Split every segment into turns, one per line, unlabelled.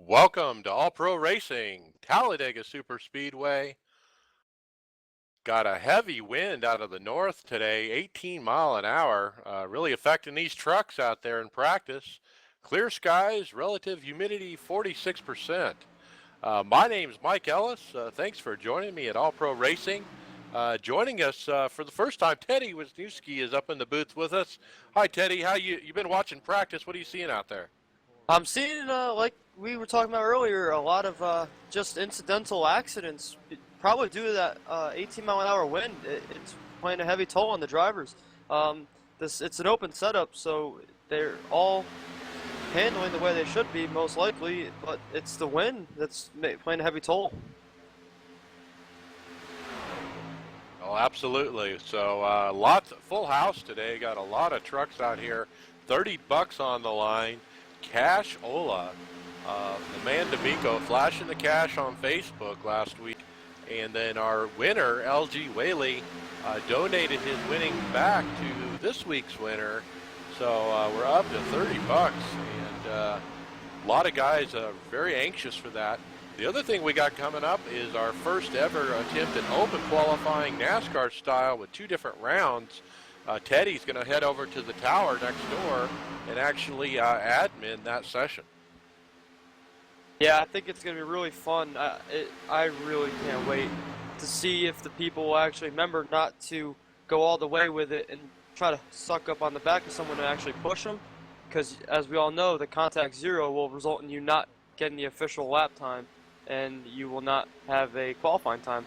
Welcome to All Pro Racing, Talladega Superspeedway. Got a heavy wind out of the north today, 18 mile an hour, really affecting these trucks out there in practice. Clear skies, relative humidity 46%. My name's Mike Ellis. Thanks for joining me at All Pro Racing. Joining us for the first time, Teddy Wisniewski is up in the booth with us. Hi, Teddy. How you been watching practice? What are you seeing out there?
I'm seeing, like we were talking about earlier, a lot of just incidental accidents, probably due to that 18-mile-an-hour wind. It's playing a heavy toll on the drivers. It's an open setup, so they're all handling the way they should be, most likely, but it's the wind that's playing a heavy toll.
Absolutely. So lots full house today. Got a lot of trucks out here. $30 on the line. Cash Ola, the man D'Amico, flashing the cash on Facebook last week, and then our winner LG Whaley donated his winnings back to this week's winner. So we're up to $30, and a lot of guys are very anxious for that. The other thing we got coming up is our first ever attempt at open qualifying NASCAR style with 2 different rounds. Teddy's going to head over to the tower next door and actually admin that session.
Yeah, I think it's going to be really fun. I really can't wait to see if the people will actually remember not to go all the way with it and try to suck up on the back of someone and actually push them. Because as we all know, the contact zero will result in you not getting the official lap time, and you will not have a qualifying time.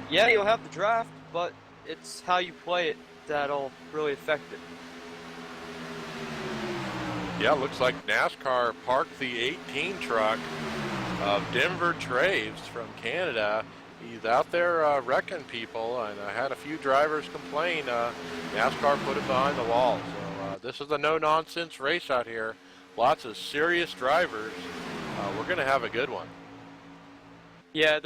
Yeah, you'll have the draft, but it's how you play it that'll really affect it.
Yeah, looks like NASCAR parked the 18 truck of Denver Traves from Canada. He's out there wrecking people, and I had a few drivers complain. NASCAR put it behind the wall. So this is a no-nonsense race out here. Lots of serious drivers. We're going to have a good one.
Yeah,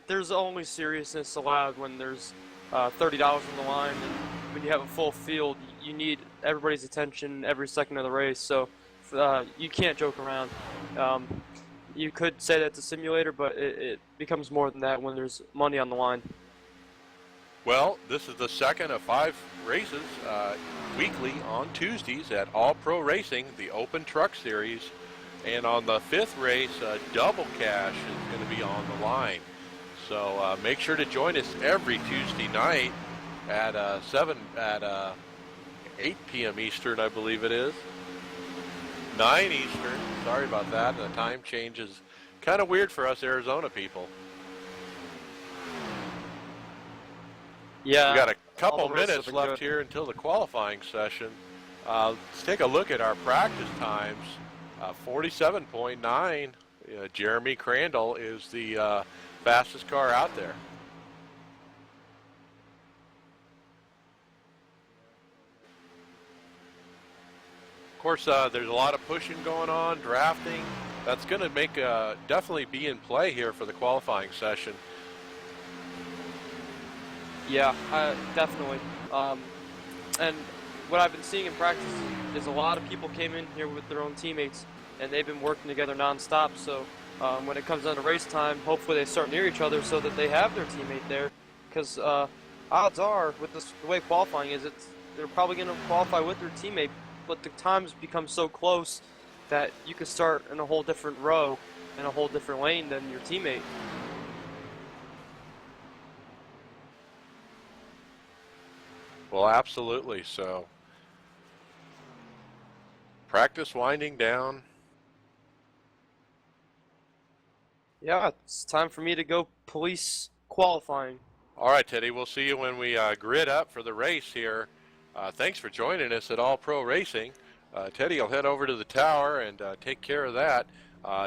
there's only seriousness allowed when there's $30 on the line, and when you have a full field, you need everybody's attention every second of the race. So you can't joke around. You could say that's a simulator, but it becomes more than that when there's money on the line.
Well, this is the second of 5 races weekly on Tuesdays at All Pro Racing, the Open Truck Series. And on the 5th race, double cash is going to be on the line. So make sure to join us every Tuesday night at 8 p.m. Eastern, I believe it is. 9 Eastern. Sorry about that. The time change is kind of weird for us Arizona people.
Yeah.
We got a couple minutes left here until the qualifying session. Let's take a look at our practice times. 47.9. Jeremy Crandall is the fastest car out there. Of course, there's a lot of pushing going on, drafting. That's going to make definitely be in play here for the qualifying session.
Yeah, definitely. And what I've been seeing in practice is a lot of people came in here with their own teammates, and they've been working together nonstop. So when it comes down to race time, hopefully they start near each other so that they have their teammate there. Because odds are, with the way qualifying is, they're probably going to qualify with their teammate, but the times become so close that you could start in a whole different row, in a whole different lane than your teammate.
Well, absolutely. So practice winding down.
Yeah, it's time for me to go police qualifying.
All right, Teddy, we'll see you when we grid up for the race here. Thanks for joining us at All Pro Racing. Teddy will head over to the tower and take care of that.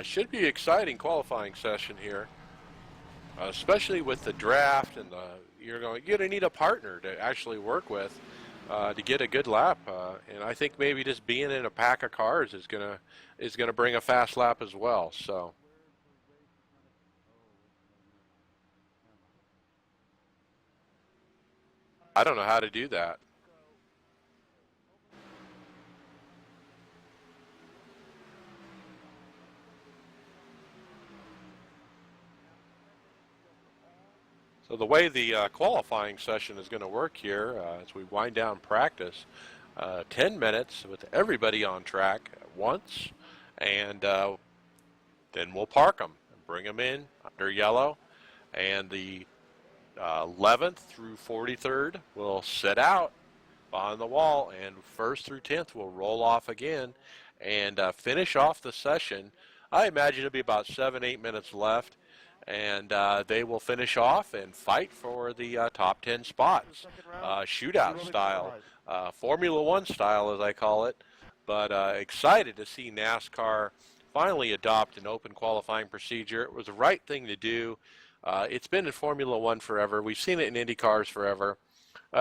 Should be an exciting qualifying session here, especially with the draft, and you're going to need a partner to actually work with to get a good lap. And I think maybe just being in a pack of cars is gonna bring a fast lap as well. So. I don't know how to do that. So the way the qualifying session is going to work here, as we wind down practice, 10 minutes with everybody on track at once, and then we'll park them and bring them in under yellow, and the 11th through 43rd will sit out on the wall, and 1st through 10th will roll off again and finish off the session. I imagine it'll be about 7-8 minutes left, and they will finish off and fight for the top 10 spots, shootout style, Formula One style as I call it. But excited to see NASCAR finally adopt an open qualifying procedure. It was the right thing to do. It's been in Formula One forever. We've seen it in Indy cars forever.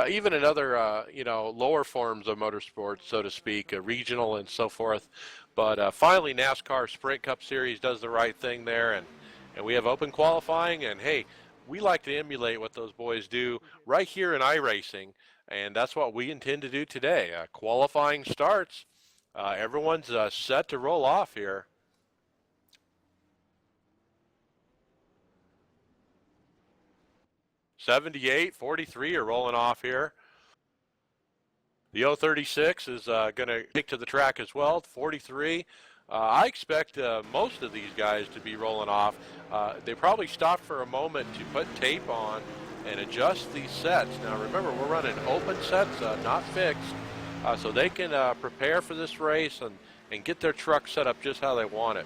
Even in other, lower forms of motorsports, so to speak, regional and so forth. But finally, NASCAR Sprint Cup Series does the right thing there, and we have open qualifying. And hey, we like to emulate what those boys do right here in iRacing, and that's what we intend to do today. Qualifying starts. Everyone's set to roll off here. '78, '43 are rolling off here. The 036 is going to take to the track as well. 43. I expect most of these guys to be rolling off. They probably stopped for a moment to put tape on and adjust these sets. Now remember, we're running open sets, not fixed, so they can prepare for this race and get their truck set up just how they want it.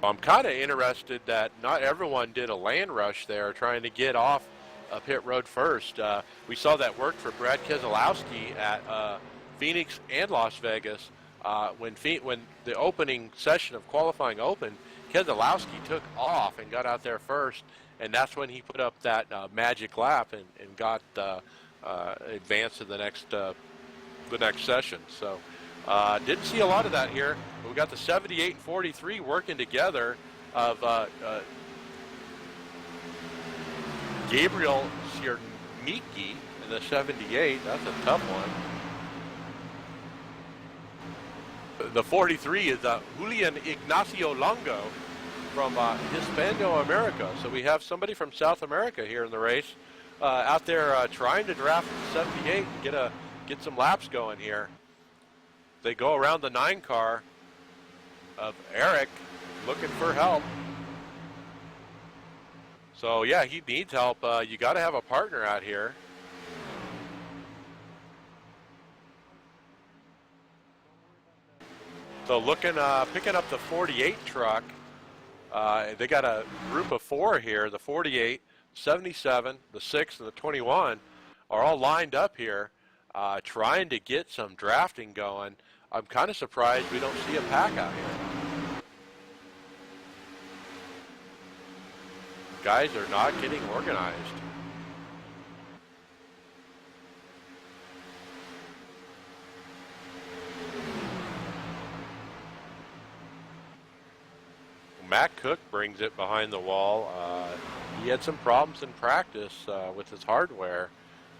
I'm kind of interested that not everyone did a land rush there trying to get off pit road first. We saw that work for Brad Keselowski at Phoenix and Las Vegas. When the opening session of qualifying opened, Keselowski took off and got out there first, and that's when he put up that magic lap and got advanced to the next session. So didn't see a lot of that here. But we got the 78 and 43 working together of Gabriel Ciernicki in the 78. That's a tough one. The 43 is Julian Ignacio Longo from Hispano-America. So we have somebody from South America here in the race out there trying to draft the 78 and get some laps going here. They go around the 9 car of Eric looking for help. So yeah, he needs help. You got to have a partner out here. So picking up the 48 truck. They got a group of 4 here. The 48, 77, the 6, and the 21 are all lined up here, trying to get some drafting going. I'm kind of surprised we don't see a pack out here. Guys are not getting organized. Matt Cook brings it behind the wall. He had some problems in practice with his hardware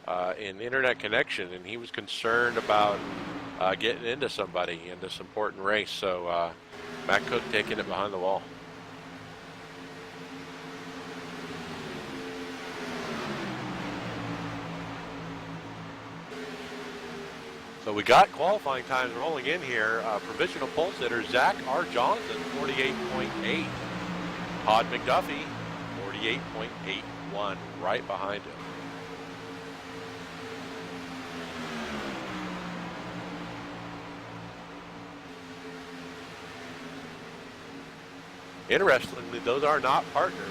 and internet connection, and he was concerned about getting into somebody in this important race. So Matt Cook taking it behind the wall. So we got qualifying times rolling in here. Provisional pole sitter Zach R. Johnson, 48.8. Todd McDuffie, 48.81, right behind him. Interestingly, those are not partners.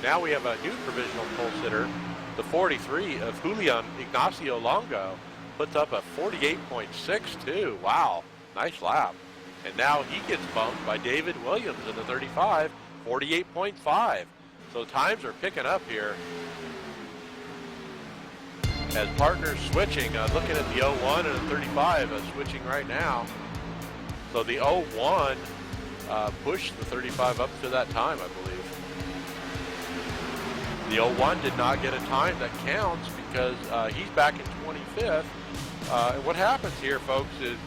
Now we have a new provisional pole sitter, the 43 of Julian Ignacio Longo. Puts up a 48.62. Wow, nice lap. And now he gets bumped by David Williams in the 35, 48.5. So times are picking up here as partners switching. Looking at the 01 and the 35 switching right now. So the 01 pushed the 35 up to that time, I believe. The 01 did not get a time that counts because he's back in 25th. And what happens here, folks, is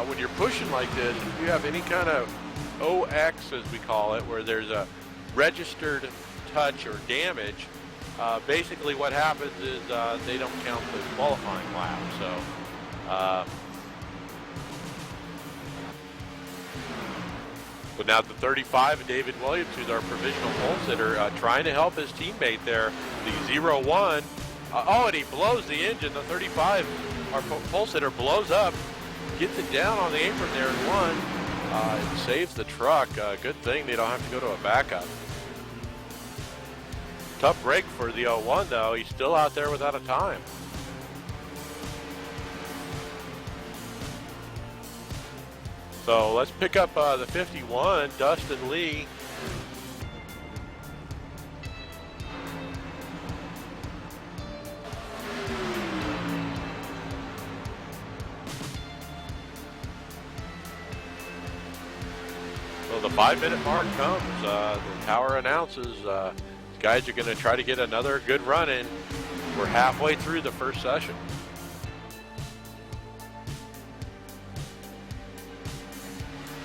when you're pushing like this, if you have any kind of OX, as we call it, where there's a registered touch or damage, basically what happens is they don't count the qualifying lap. So, but now the 35 of David Williams, who's our provisional pole sitter, trying to help his teammate there, the 01. And he blows the engine. The 35, our pole sitter, blows up, gets it down on the apron there and won. It saves the truck. Good thing they don't have to go to a backup. Tough break for the 01, though. He's still out there without a time. So let's pick up the 51, Dustin Lee. So the 5-minute mark comes. The tower announces guys are going to try to get another good run in. We're halfway through the first session.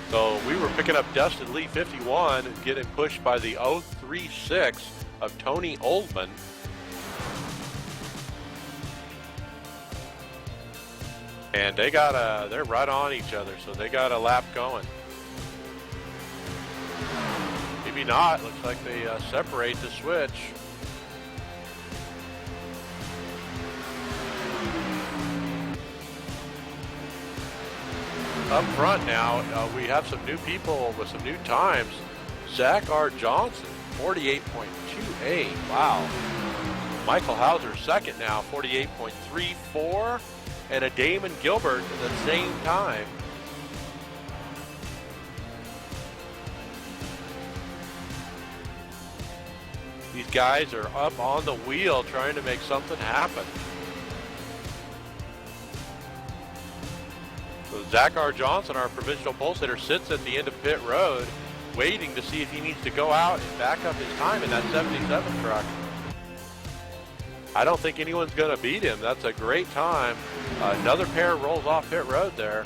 So we were picking up Dustin Lee 51 and getting pushed by the 036 of Tony Oldman. And they're right on each other, so they got a lap going. Maybe not. Looks like they separate the switch. Up front now, we have some new people with some new times. Zach R. Johnson, 48.28. Wow. Michael Hauser second now, 48.34. And a Damon Gilbert at the same time. These guys are up on the wheel trying to make something happen. So Zach R. Johnson, our provisional pole sitter, sits at the end of pit road waiting to see if he needs to go out and back up his time in that 77 truck. I don't think anyone's going to beat him. That's a great time. Another pair rolls off pit road there.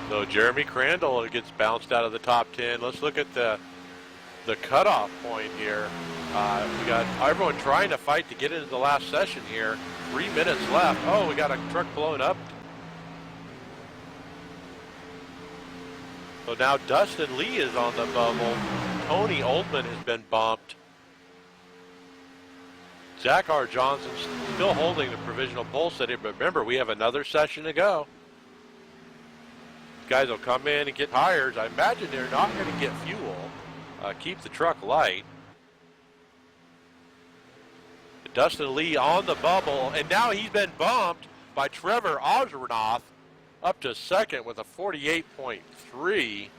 So Jeremy Crandall gets bounced out of the top 10. Let's look at the cutoff point here. We got everyone trying to fight to get into the last session here. 3 minutes left. Oh, we got a truck blown up. So now Dustin Lee is on the bubble. Tony Oldman has been bumped. Zach R. Johnson's still holding the provisional pole sitter, but remember, we have another session to go. Guys will come in and get tires. I imagine they're not going to get fuel. Keep the truck light. Dustin Lee on the bubble, and now he's been bumped by Trevor Osranoff up to second with a 48.3.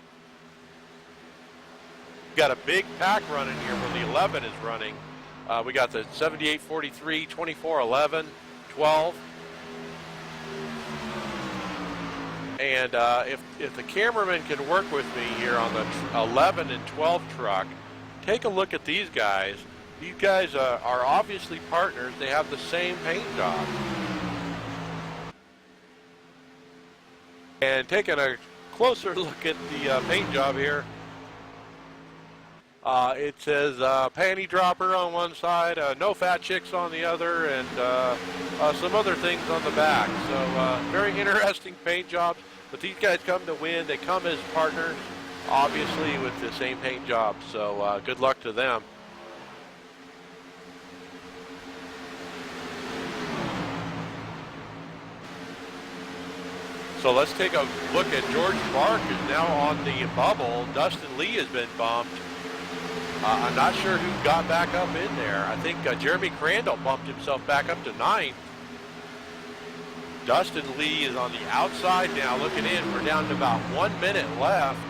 Got a big pack running here where the 11 is running. We got the 78.43, 24.11, 12. And if the cameraman can work with me here on the 11 and 12 truck, take a look at these guys. These guys are obviously partners. They have the same paint job. And taking a closer look at the paint job here, it says panty dropper on one side, no fat chicks on the other, and some other things on the back. So very interesting paint jobs. But these guys come to win. They come as partners, obviously, with the same paint job. So good luck to them. So let's take a look at George Bark, who's now on the bubble. Dustin Lee has been bumped. I'm not sure who got back up in there. I think Jeremy Crandall bumped himself back up to 9th. Dustin Lee is on the outside now looking in. We're down to about 1 minute left.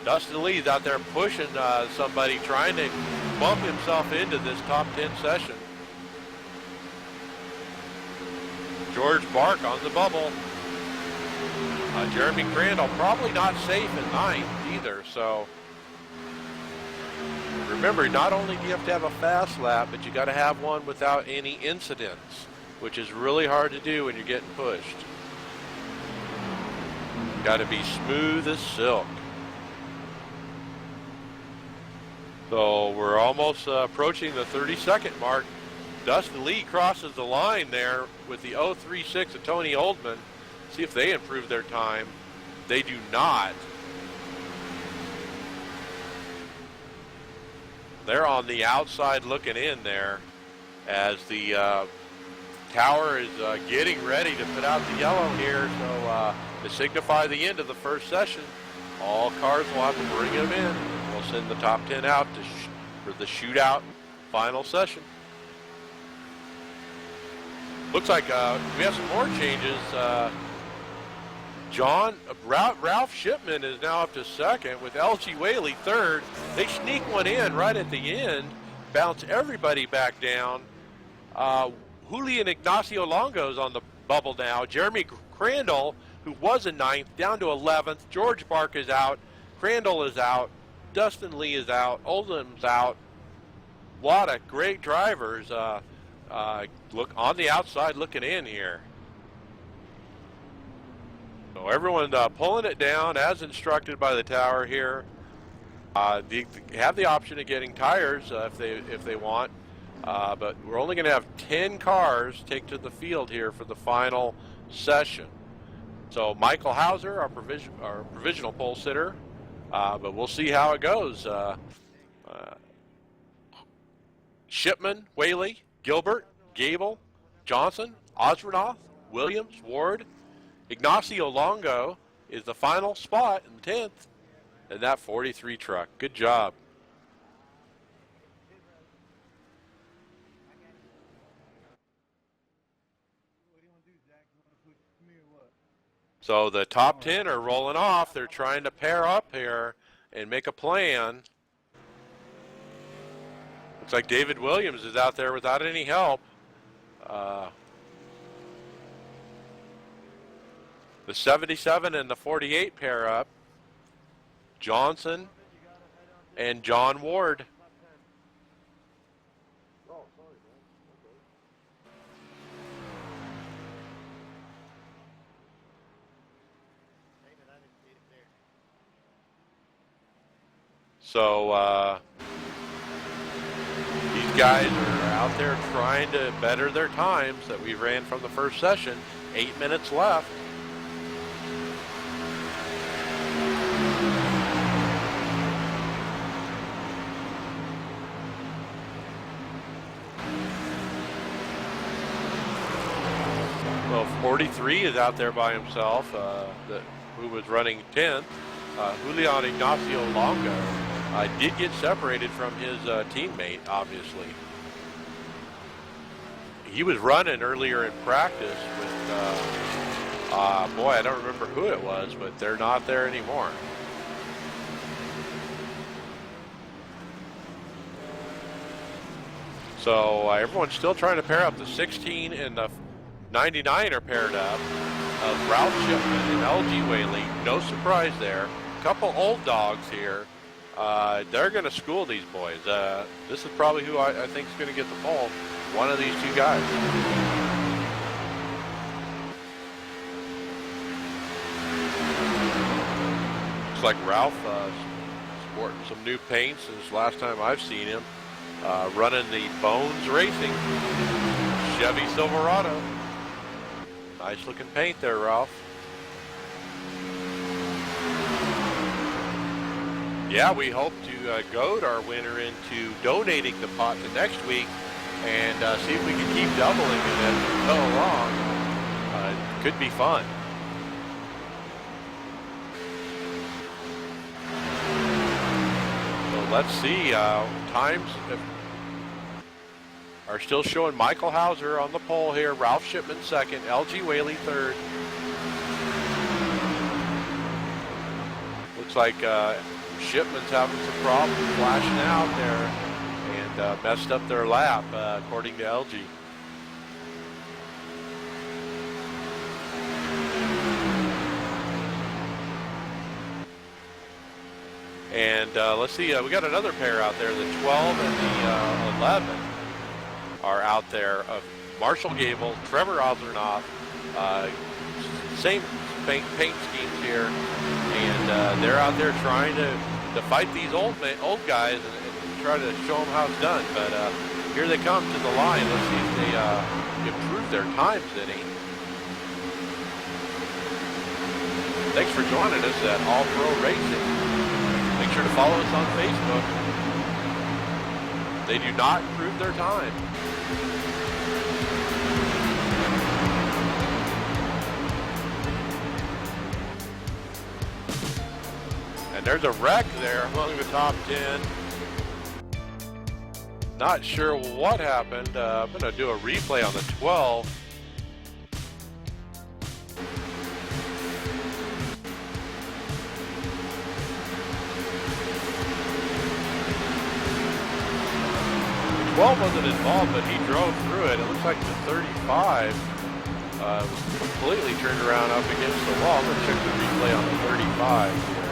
Dustin Lee's out there pushing somebody, trying to bump himself into this top 10 session. George Bark on the bubble. Jeremy Crandall probably not safe at 9th either, so remember, not only do you have to have a fast lap, but you got to have one without any incidents, which is really hard to do when you're getting pushed. Got to be smooth as silk. So we're almost approaching the 30-second mark. Dustin Lee crosses the line there with the 036 of Tony Oldman. See if they improve their time. They do not. They're on the outside looking in there as the tower is getting ready to put out the yellow here. So to signify the end of the first session, all cars will have to bring them in. We'll send the top 10 out for the shootout final session. Looks like we have some more changes. Ralph Shipman is now up to second with LG Whaley third. They sneak one in right at the end, bounce everybody back down. Julian Ignacio Longo's on the bubble now. Jeremy Crandall, who was in ninth, down to 11th. George Bark is out. Crandall is out. Dustin Lee is out. Oldham's out. What a great drivers. Look on the outside looking in here. So everyone pulling it down as instructed by the tower here. They have the option of getting tires if they want, but we're only going to have 10 cars take to the field here for the final session. So Michael Hauser, our provisional pole sitter, but we'll see how it goes. Shipman, Whaley, Gilbert, Gable, Johnson, Osranoff, Williams, Ward, Ignacio Longo is the final spot in 10th in that 43 truck. Good job. So the top 10 are rolling off. They're trying to pair up here and make a plan. Looks like David Williams is out there without any help. The 77 and the 48 pair up. Johnson and John Ward. So these guys are out there trying to better their times that we ran from the first session. 8 minutes left. Well, 43 is out there by himself, who was running 10th. Julian Ignacio Longo did get separated from his teammate, obviously. He was running earlier in practice with, boy, I don't remember who it was, but they're not there anymore. So everyone's still trying to pair up. The 16 and the 99 are paired up. Ralph Shipman and LG Whaley. No surprise there. A couple old dogs here. They're going to school these boys. This is probably who I think is going to get the pole. One of these two guys. Looks like Ralph sporting some new paint since last time I've seen him. Running the Bones Racing Chevy Silverado. Nice looking paint there, Ralph. Yeah, we hope to goad our winner into donating the pot to next week and see if we can keep doubling it as we go along. Could be fun. So let's see. Times are still showing Michael Hauser on the pole here. Ralph Shipman second. LG Whaley third. Looks like Shipman's having some problems flashing out there and messed up their lap, according to LG. And let's see, we got another pair out there. The 12 and the 11 are out there of Marshall Gable, Trevor Oslernoff, same paint schemes here. And they're out there trying to fight these old guys and try to show them how it's done. But here they come to the line. Let's see if they improve their times any. Thanks for joining us at All Pro Racing. Make sure to follow us on Facebook. They do not improve their time. And there's a wreck there among the top 10. Not sure what happened. I'm going to do a replay on the 12. The 12 wasn't involved, but he drove through it. It looks like the 35 was completely turned around up against the wall. Let's check the replay on the 35 here.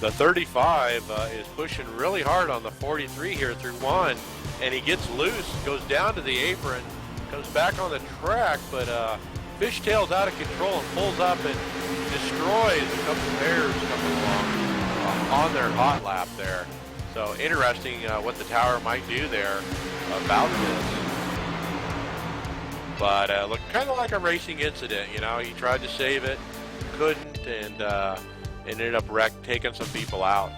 The 35 is pushing really hard on the 43 here through one, and he gets loose, goes down to the apron, comes back on the track, but fishtails out of control and pulls up and destroys a couple pairs coming along on their hot lap there. So interesting what the tower might do there about this. But looked kind of like a racing incident, you know. He tried to save it, couldn't, and ended up taking some people out.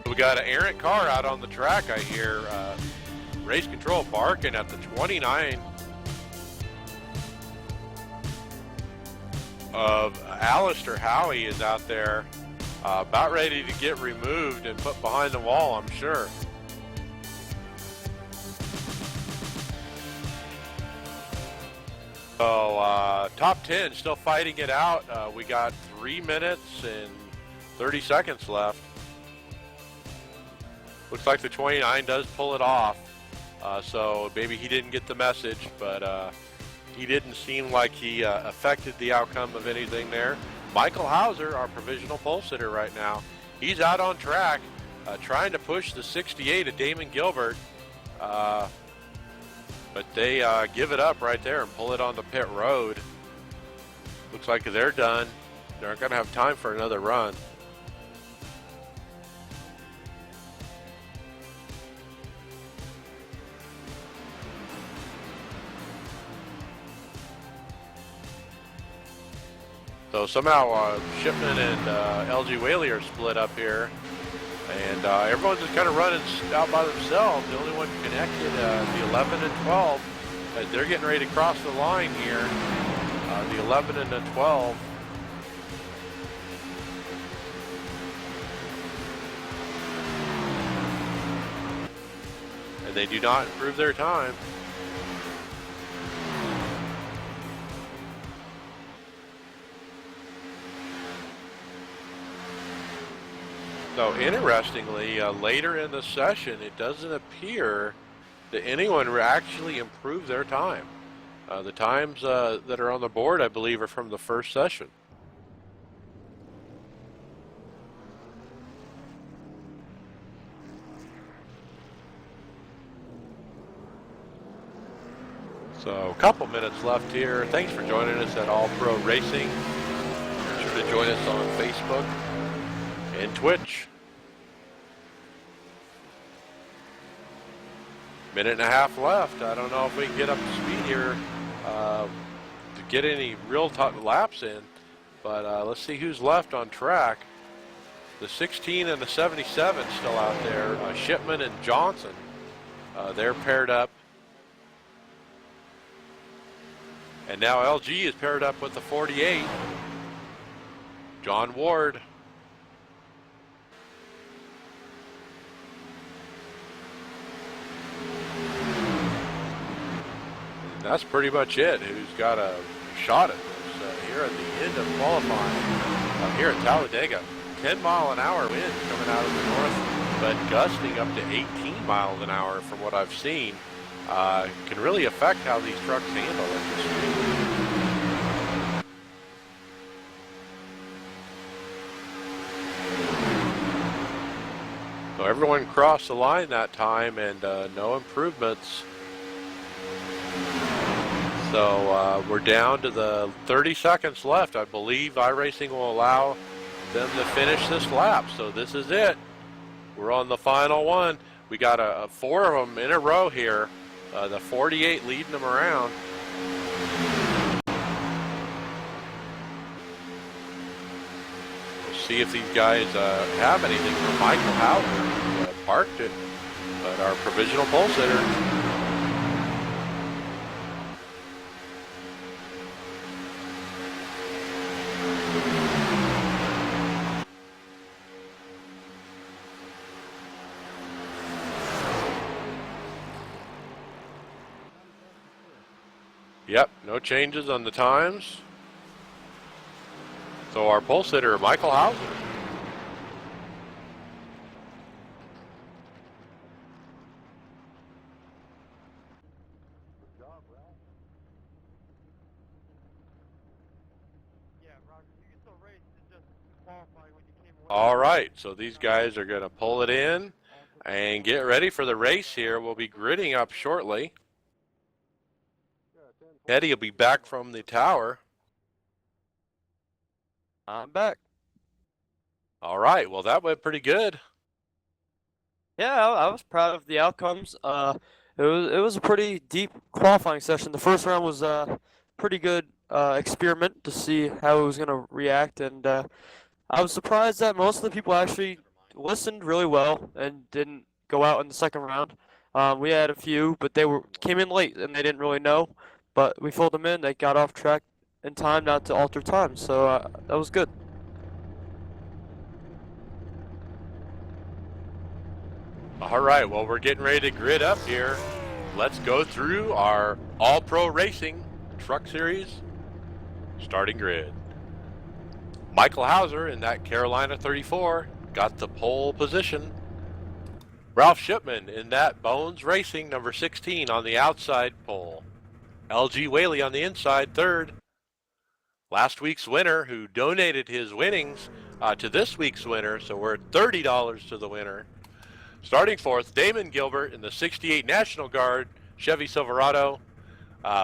We got an errant car out on the track, I hear. Race control barking at the 29 of Alistair Howie is out there about ready to get removed and put behind the wall, I'm sure. So top 10 still fighting it out. We got 3 minutes and 30 seconds left. Looks like the 29 does pull it off. So maybe he didn't get the message, but he didn't seem like he affected the outcome of anything there. Michael Hauser, our provisional pole sitter right now, he's out on track trying to push the 68 of Damon Gilbert. But they give it up right there and pull it on the pit road. Looks like they're done. They're going to have time for another run. So somehow Shipman and LG Whaley are split up here. And everyone's just kind of running out by themselves. The only one connected, the 11 and 12, they're getting ready to cross the line here. The 11 and the 12. And they do not improve their time. So interestingly, later in the session, it doesn't appear that anyone actually improved their time. The times that are on the board, I believe, are from the first session. So a couple minutes left here. Thanks for joining us at All Pro Racing. Be sure to join us on Facebook and Twitch. Minute and a half left. I don't know if we can get up to speed here to get any real laps in, but let's see who's left on track. The 16 and the 77 still out there. Shipman and Johnson, they're paired up. And now LG is paired up with the 48. John Ward. That's pretty much it. Who's got a shot at this here at the end of qualifying here at Talladega. 10-mile-an-hour wind coming out of the north, but gusting up to 18 miles an hour from what I've seen. Can really affect how these trucks handle at this speed. So everyone crossed the line that time, and no improvements. So we're down to the 30 seconds left. I believe iRacing will allow them to finish this lap. So this is it. We're on the final one. We got 4 of them in a row here. The 48 leading them around. We'll see if these guys have anything for Michael Howard. Parked it, but our provisional pole sitter. Yep, no changes on the times. So our pole sitter, Michael Hauser. All right, so these guys are going to pull it in and get ready for the race here. We'll be gridding up shortly. Eddie will be back from the tower.
I'm back.
All right, well, that went pretty good.
Yeah, I was proud of the outcomes. It was a pretty deep qualifying session. The first round was a pretty good experiment to see how it was going to react, and I was surprised that most of the people actually listened really well and didn't go out in the second round. We had a few, but came in late and they didn't really know. But we filled them in. They got off track in time not to alter time, so that was good.
All right, well, we're getting ready to grid up here. Let's go through our All-Pro Racing Truck Series starting grid. Michael Hauser in that Carolina 34 got the pole position. Ralph Shipman in that Bones Racing number 16 on the outside pole. LG Whaley on the inside, third. Last week's winner, who donated his winnings to this week's winner, so we're at $30 to the winner. Starting fourth, Damon Gilbert in the 68 National Guard Chevy Silverado.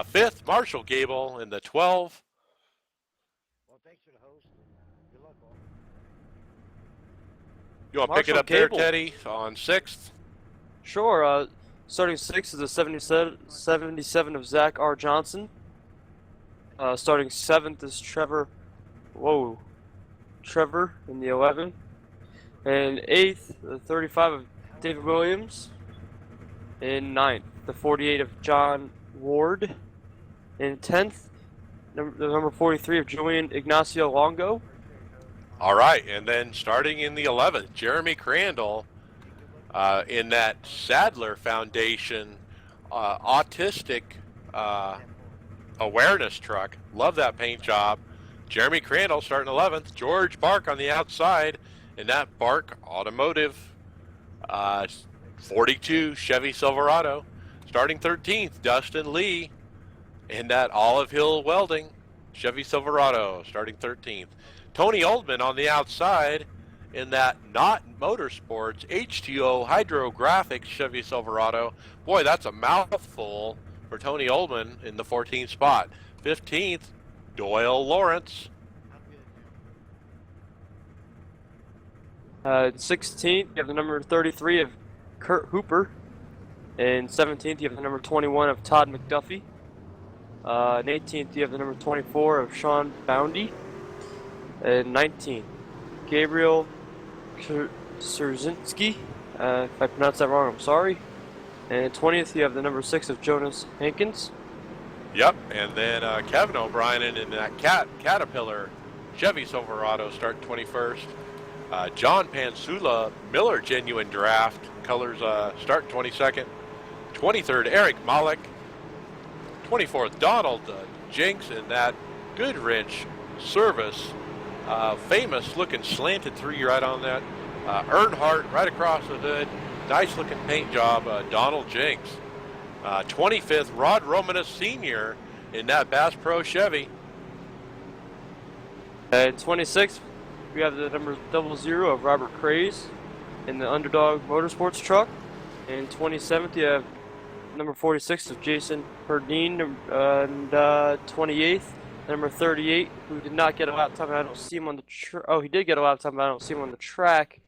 Fifth, Marshall Gable in the 12.
Well, thanks to the host. Good luck, all.
You want to pick it up there, Teddy, on sixth?
Sure. Starting sixth is the 77 of Zach R. Johnson. Starting seventh is Trevor in the 11. And eighth, the 35 of David Williams. In ninth, the 48 of John Ward. In 10th, the number 43 of Julian Ignacio Longo.
All right, and then starting in the 11th, Jeremy Crandall in that Sadler Foundation autistic awareness truck. Love that paint job. Jeremy Crandall starting 11th. George Bark on the outside in that Bark Automotive 42 Chevy Silverado. Starting 13th, Dustin Lee in that Olive Hill Welding Chevy Silverado. Starting 13th. Tony Oldman on the outside in that Not Motorsports H2O Hydrographic Chevy Silverado. Boy, that's a mouthful for Tony Oldman in the 14th spot. 15th, Doyle Lawrence.
16th, you have the number 33 of Kurt Hooper. And 17th, you have the number 21 of Todd McDuffie. And 18th, you have the number 24 of Sean Boundy. And 19th, Gabriel Szerzinski. If I pronounced that wrong, I'm sorry. And 20th, you have the number 6 of Jonas Hankins.
Yep, and then Kevin O'Brien in that Caterpillar Chevy Silverado start 21st. John Pansula Miller Genuine Draft colors start 22nd. 23rd, Eric Malik. 24th, Donald Jenks in that Goodrich Service. Famous looking slanted 3 right on that. Earnhardt right across the hood. Nice looking paint job, Donald Jenks. 25th, Rod Romanus Sr. in that Bass Pro Chevy.
And 26th, we have the number 00 of Robert Craze in the Underdog Motorsports truck. And 27th, you have number 46 of Jason Herdine, and 28th, number 38, who did not get a lap time. I don't see him on the he did get a lap time, but I don't see him on the track.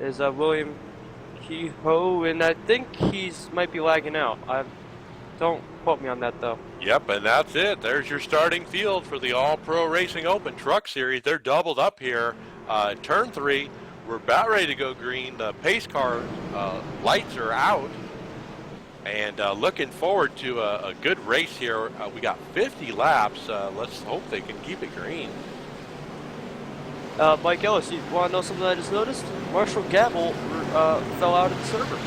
Is William Kehoe, and I think he's might be lagging out. Don't quote me on that though.
Yep, and that's it. There's your starting field for the All-Pro Racing Open Truck Series. They're doubled up here. Turn 3, we're about ready to go green. The pace car lights are out. And looking forward to a good race here. We got 50 laps. Let's hope they can keep it green.
Mike Ellis, you want to know something I just noticed? Marshall Gabble fell out of the server.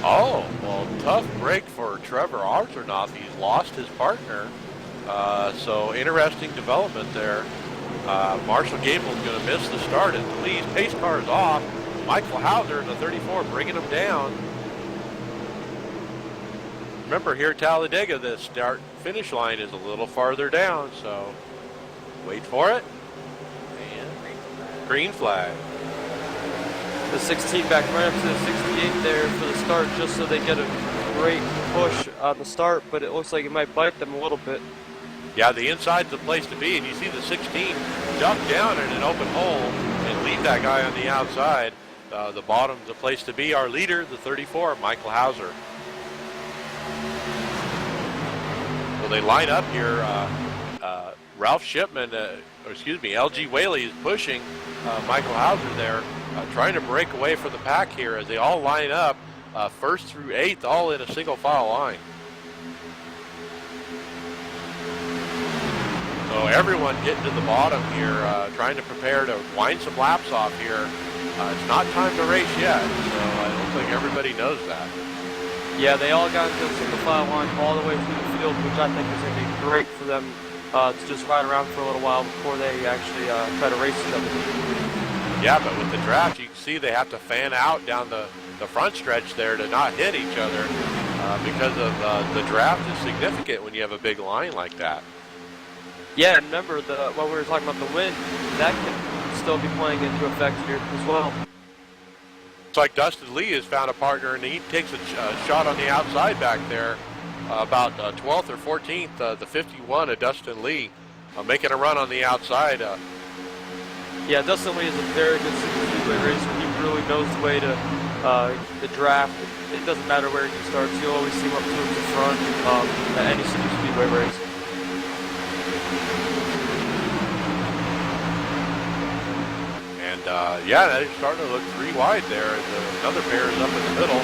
Oh, well, tough break for Trevor Arternoff. He's lost his partner. So interesting development there. Marshall Gable's going to miss the start at the lead. Pace car is off. Michael Hauser in the 34 bringing him down. Remember here at Talladega, the start finish line is a little farther down, so wait for it. And green flag.
The 16 back right up to the 68 there for the start, just so they get a great push on the start, but it looks like it might bite them a little bit.
Yeah, the inside's the place to be, and you see the 16 duck down in an open hole and leave that guy on the outside. The bottom's the place to be. Our leader, the 34, Michael Hauser. Well, they line up here. Ralph Shipman, LG Whaley is pushing Michael Hauser there, trying to break away from the pack here as they all line up, 1st through 8th, all in a single file line. So everyone getting to the bottom here, trying to prepare to wind some laps off here. It's not time to race yet, so I don't think everybody knows that.
Yeah, they all got into a single file line all the way through the field, which I think is going to be great for them to just ride around for a little while before they actually try to race each other.
Yeah, but with the draft, you can see they have to fan out down the front stretch there to not hit each other because of the draft is significant when you have a big line like that.
Yeah, and remember what we were talking about, the wind, that can still be playing into effect here as well.
It's like Dustin Lee has found a partner, and he takes a shot on the outside back there, about 12th or 14th, the 51 of Dustin Lee, making a run on the outside.
Yeah, Dustin Lee is a very good Superspeedway racer. He really knows the way to the draft. It doesn't matter where he starts. You'll always see him up towards the front at any Superspeedway race.
And yeah, they're starting to look 3 wide there. Another pair is up in the middle.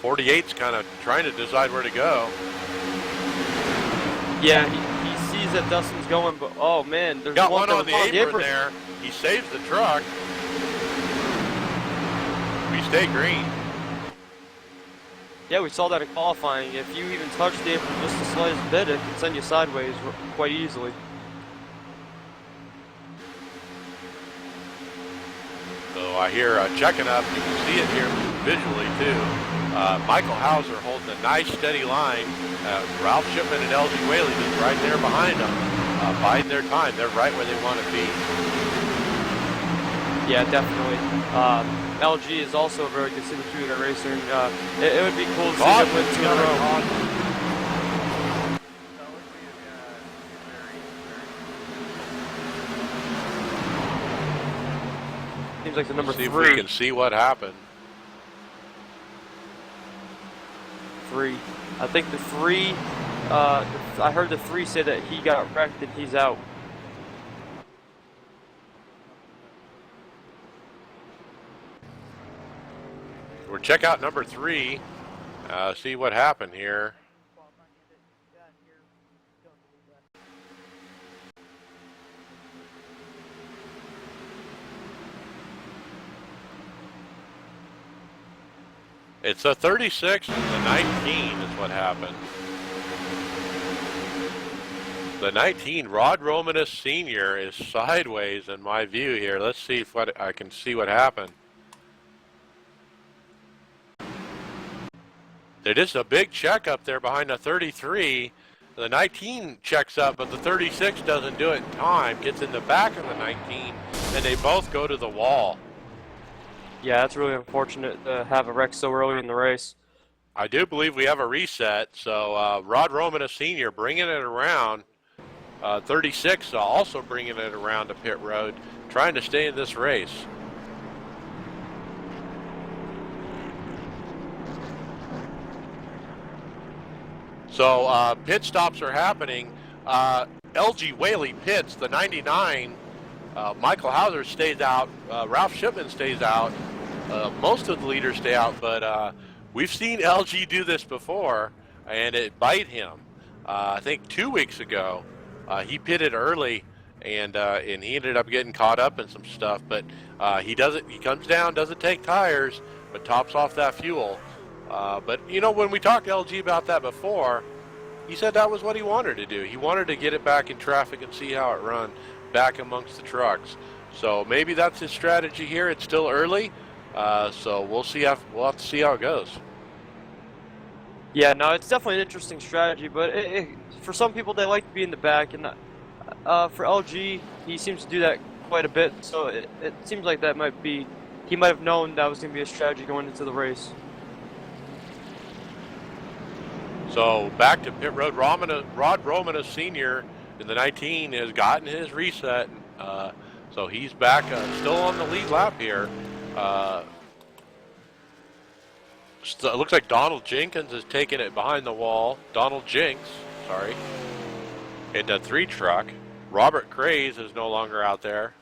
48's kind of trying to decide where to go.
Yeah, he sees that Dustin's going, but oh man, there's
got one on the apron there. He saves the truck. We stay green.
Yeah, we saw that in qualifying. If you even touch the apron just the slightest bit, it can send you sideways quite easily.
So I hear checking up. You can see it here visually too. Michael Hauser holding a nice steady line. Ralph Shipman and LG Whaley just right there behind them, biding their time. They're right where they want to be.
Yeah, definitely. LG is also a very good Superspeedway racer, and it would be cool to see him win 2 in a row. Seems like the number 3.
See if we can see what happened.
3. I think the 3. I heard the 3 say that he got wrecked and he's out.
We'll check out number 3. See what happened here. It's a 36 and the 19 is what happened. The 19, Rod Romanus Sr. is sideways in my view here. Let's see if I can see what happened. There is a big check up there behind the 33. The 19 checks up, but the 36 doesn't do it in time. Gets in the back of the 19, and they both go to the wall.
Yeah, that's really unfortunate to have a wreck so early in the race.
I do believe we have a reset, so Rod Romanus Sr. bringing it around. 36 also bringing it around to pit road, trying to stay in this race. So pit stops are happening. LG Whaley pits the 99. Michael Hauser stays out. Ralph Shipman stays out. Most of the leaders stay out, but we've seen LG do this before, and it bite him. I think 2 weeks ago, he pitted early, and he ended up getting caught up in some stuff. But he doesn't. He comes down, doesn't take tires, but tops off that fuel. But you know, when we talked to LG about that before, he said that was what he wanted to do. He wanted to get it back in traffic and see how it run back amongst the trucks. So maybe that's his strategy here. It's still early, so we'll have to see how it goes.
Yeah, no, it's definitely an interesting strategy, but for some people they like to be in the back, and for LG, he seems to do that quite a bit. So it seems like he might have known that was going to be a strategy going into the race.
So back to pit road. Rod Romana Sr. in the 19 has gotten his reset. So he's back, still on the lead lap here. So it looks like Donald Jenkins is taking it behind the wall. Donald Jinks, sorry. In the 3 truck. Robert Craze is no longer out there.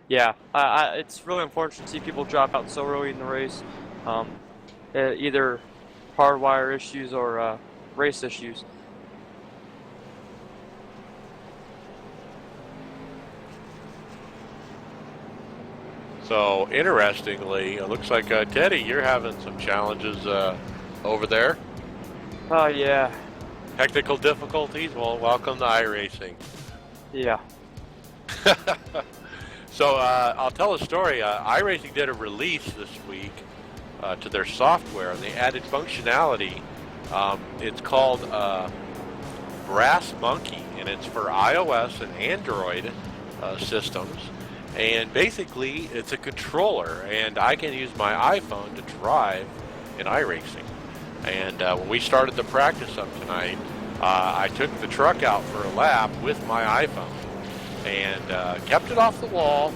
Yeah, it's really unfortunate to see people drop out so early in the race. Either hardwire issues or race issues.
So interestingly, it looks like Teddy, you're having some challenges over there.
Oh yeah.
Technical difficulties. Well, welcome to iRacing.
Yeah.
So I'll tell a story. iRacing did a release this week to their software, and they added functionality. It's called Brass Monkey, and it's for iOS and Android systems. And basically, it's a controller, and I can use my iPhone to drive in iRacing. And when we started the practice up tonight, I took the truck out for a lap with my iPhone and kept it off the wall.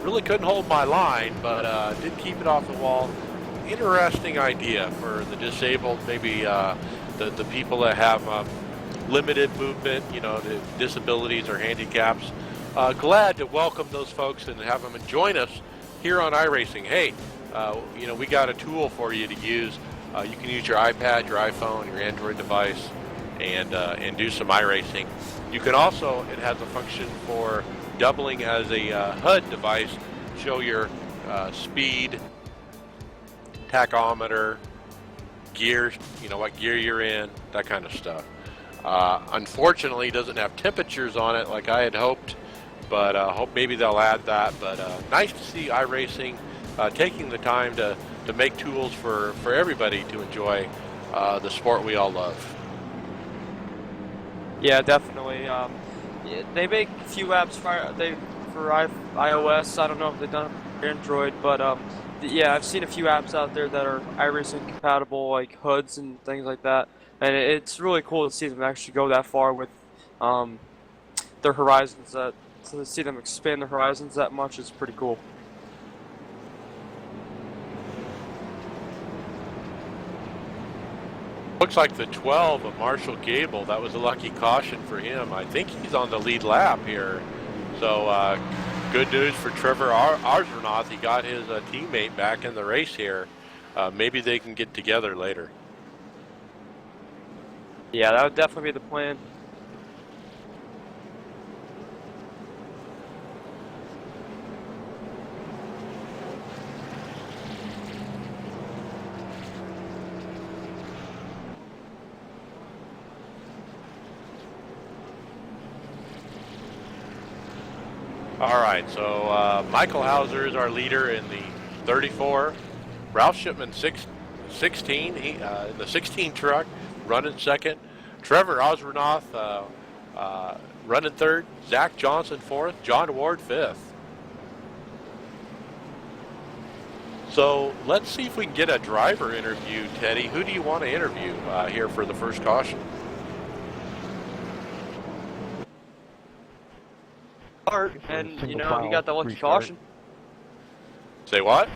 Really couldn't hold my line, but did keep it off the wall. Interesting idea for the disabled, maybe the people that have limited movement, you know, the disabilities or handicaps. Glad to welcome those folks and have them join us here on iRacing. Hey, you know, we got a tool for you to use. You can use your iPad, your iPhone, your Android device, and do some iRacing. You can also, it has a function for doubling as a HUD device, show your speed, tachometer, gear, you know, what gear you're in, that kind of stuff. Unfortunately, it doesn't have temperatures on it like I had hoped, but hope maybe they'll add that. But nice to see iRacing taking the time to make tools for everybody to enjoy the sport we all love.
Yeah, definitely. They make a few apps for iOS. I don't know if they've done it for Android, but yeah, I've seen a few apps out there that are iRacing compatible, like hoods and things like that. And it's really cool to see them actually go that far with their horizons. To see them expand their horizons that much is pretty cool.
Looks like the 12 of Marshall Gable, that was a lucky caution for him. I think he's on the lead lap here. So good news for Trevor Arzronoth. He got his teammate back in the race here. Maybe they can get together later.
Yeah, that would definitely be the plan.
All right, so Michael Hauser is our leader in the 34. Ralph Shipman 16, in the 16 truck, running second. Trevor Arzronoth running third. Zach Johnson fourth. John Ward fifth. So let's see if we can get a driver interview, Teddy. Who do you want to interview here for the first caution?
And you know, he got the lucky caution.
Say what?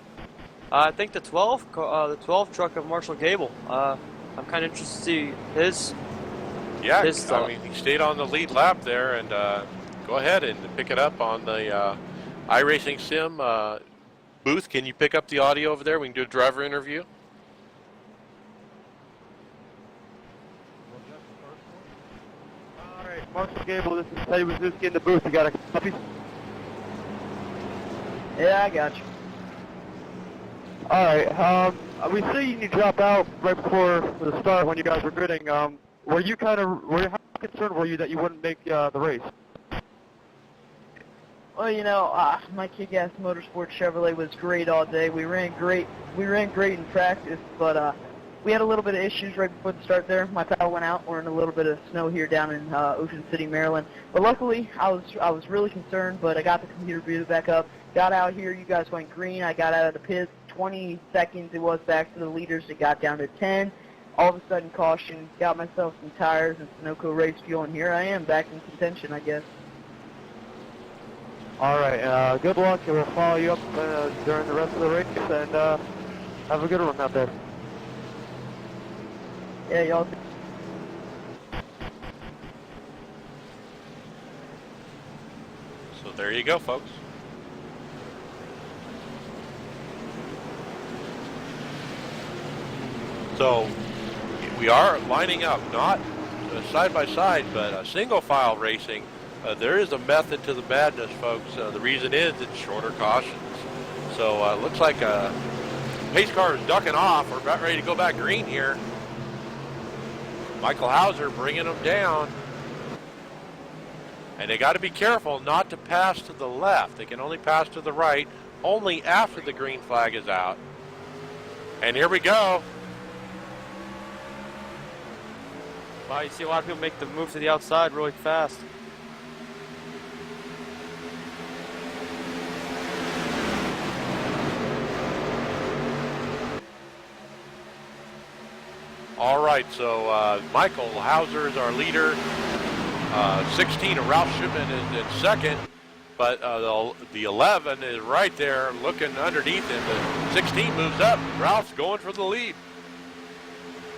I think the 12 truck of Marshall Gable. I'm kind of interested to see his.
Yeah,
His,
I mean, he stayed on the lead lap there, and go ahead and pick it up on the iRacing Sim booth. Can you pick up the audio over there? We can do a driver interview.
All right, Marshall Gable, this is Teddy Wazuski in the booth. You got a copy?
Yeah, I got you.
All right. We see you drop out right before the start when you guys were gridding. How concerned were you that you wouldn't make the race?
Well, you know, my kick-ass motorsport Chevrolet was great all day. We ran great in practice, but we had a little bit of issues right before the start there. My power went out. We're in a little bit of snow here down in Ocean City, Maryland. But luckily, I was really concerned, but I got the computer booted back up. Got out here. You guys went green. I got out of the pits. 20 seconds it was back to the leaders. It got down to 10. All of a sudden, caution. Got myself some tires and Sunoco race fuel, and here I am back in contention, I guess.
All right. Good luck, and we'll follow you up during the rest of the race, and have a good one out there.
Yeah, y'all.
So there you go, folks. So we are lining up, not side by side, but single file racing. There is a method to the madness, folks. The reason is it's shorter cautions. So it looks like a pace car is ducking off. We're about ready to go back green here. Michael Hauser bringing them down. And they got to be careful not to pass to the left. They can only pass to the right only after the green flag is out. And here we go.
Wow, you see a lot of people make the move to the outside really fast.
All right, so Michael Hauser is our leader. 16 of Ralph Shipman is in second, but the 11 is right there looking underneath him. The 16 moves up. Ralph's going for the lead.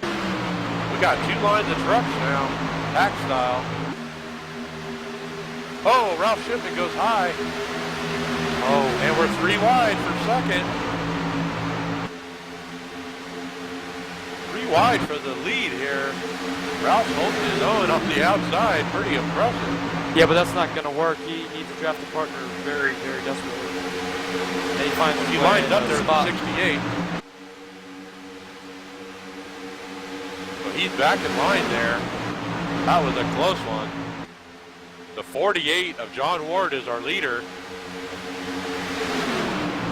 We got two lines of trucks now, pack style. Oh, Ralph Shipman goes high. Oh, and we're 3 wide for second. 3 wide for the lead here. Ralph's holding his own up the outside. Pretty impressive.
Yeah, but that's not going to work. He needs to draft a partner very, very desperately. And he finds his
He
way
lines
in
up
the
there at
spot.
68. Well, he's back in line there. That was a close one. The 48 of John Ward is our leader.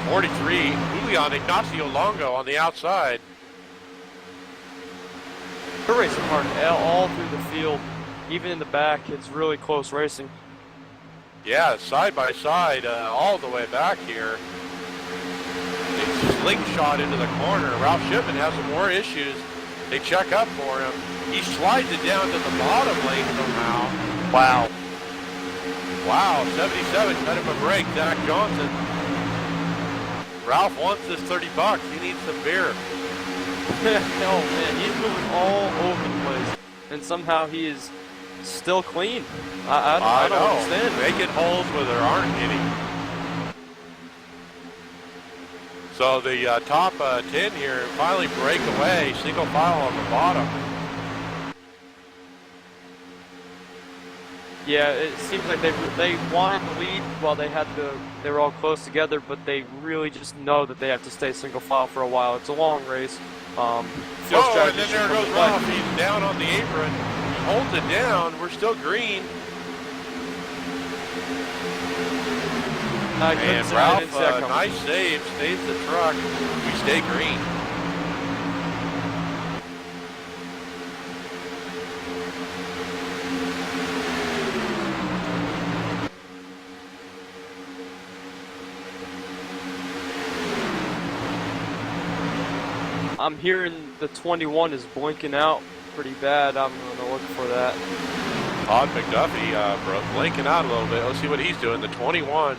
43, Julian Ignacio Longo on the outside.
They're racing hard all through the field, even in the back. It's really close racing.
Yeah, side by side, all the way back here. They slingshot into the corner. Ralph Shipman has some more issues. They check up for him. He slides it down to the bottom lane somehow. Wow. Wow, 77 cut him a break. Zach Johnson. Ralph wants his $30. He needs some beer.
Oh man, he's moving all over the place, and somehow he is still clean. I don't understand.
Making holes where there aren't any. So the top 10 here finally break away, single file on the bottom.
Yeah, it seems like they wanted the lead while they were all close together, but they really just know that they have to stay single file for a while. It's a long race.
Oh, and then there goes Ralph. He's down on the apron. He holds it down. We're still green. And Ralph, nice save, saves the truck. We stay green.
I'm hearing the 21 is blinking out pretty bad. I'm going to look for that.
Todd McDuffie blinking out a little bit. Let's see what he's doing. The 21.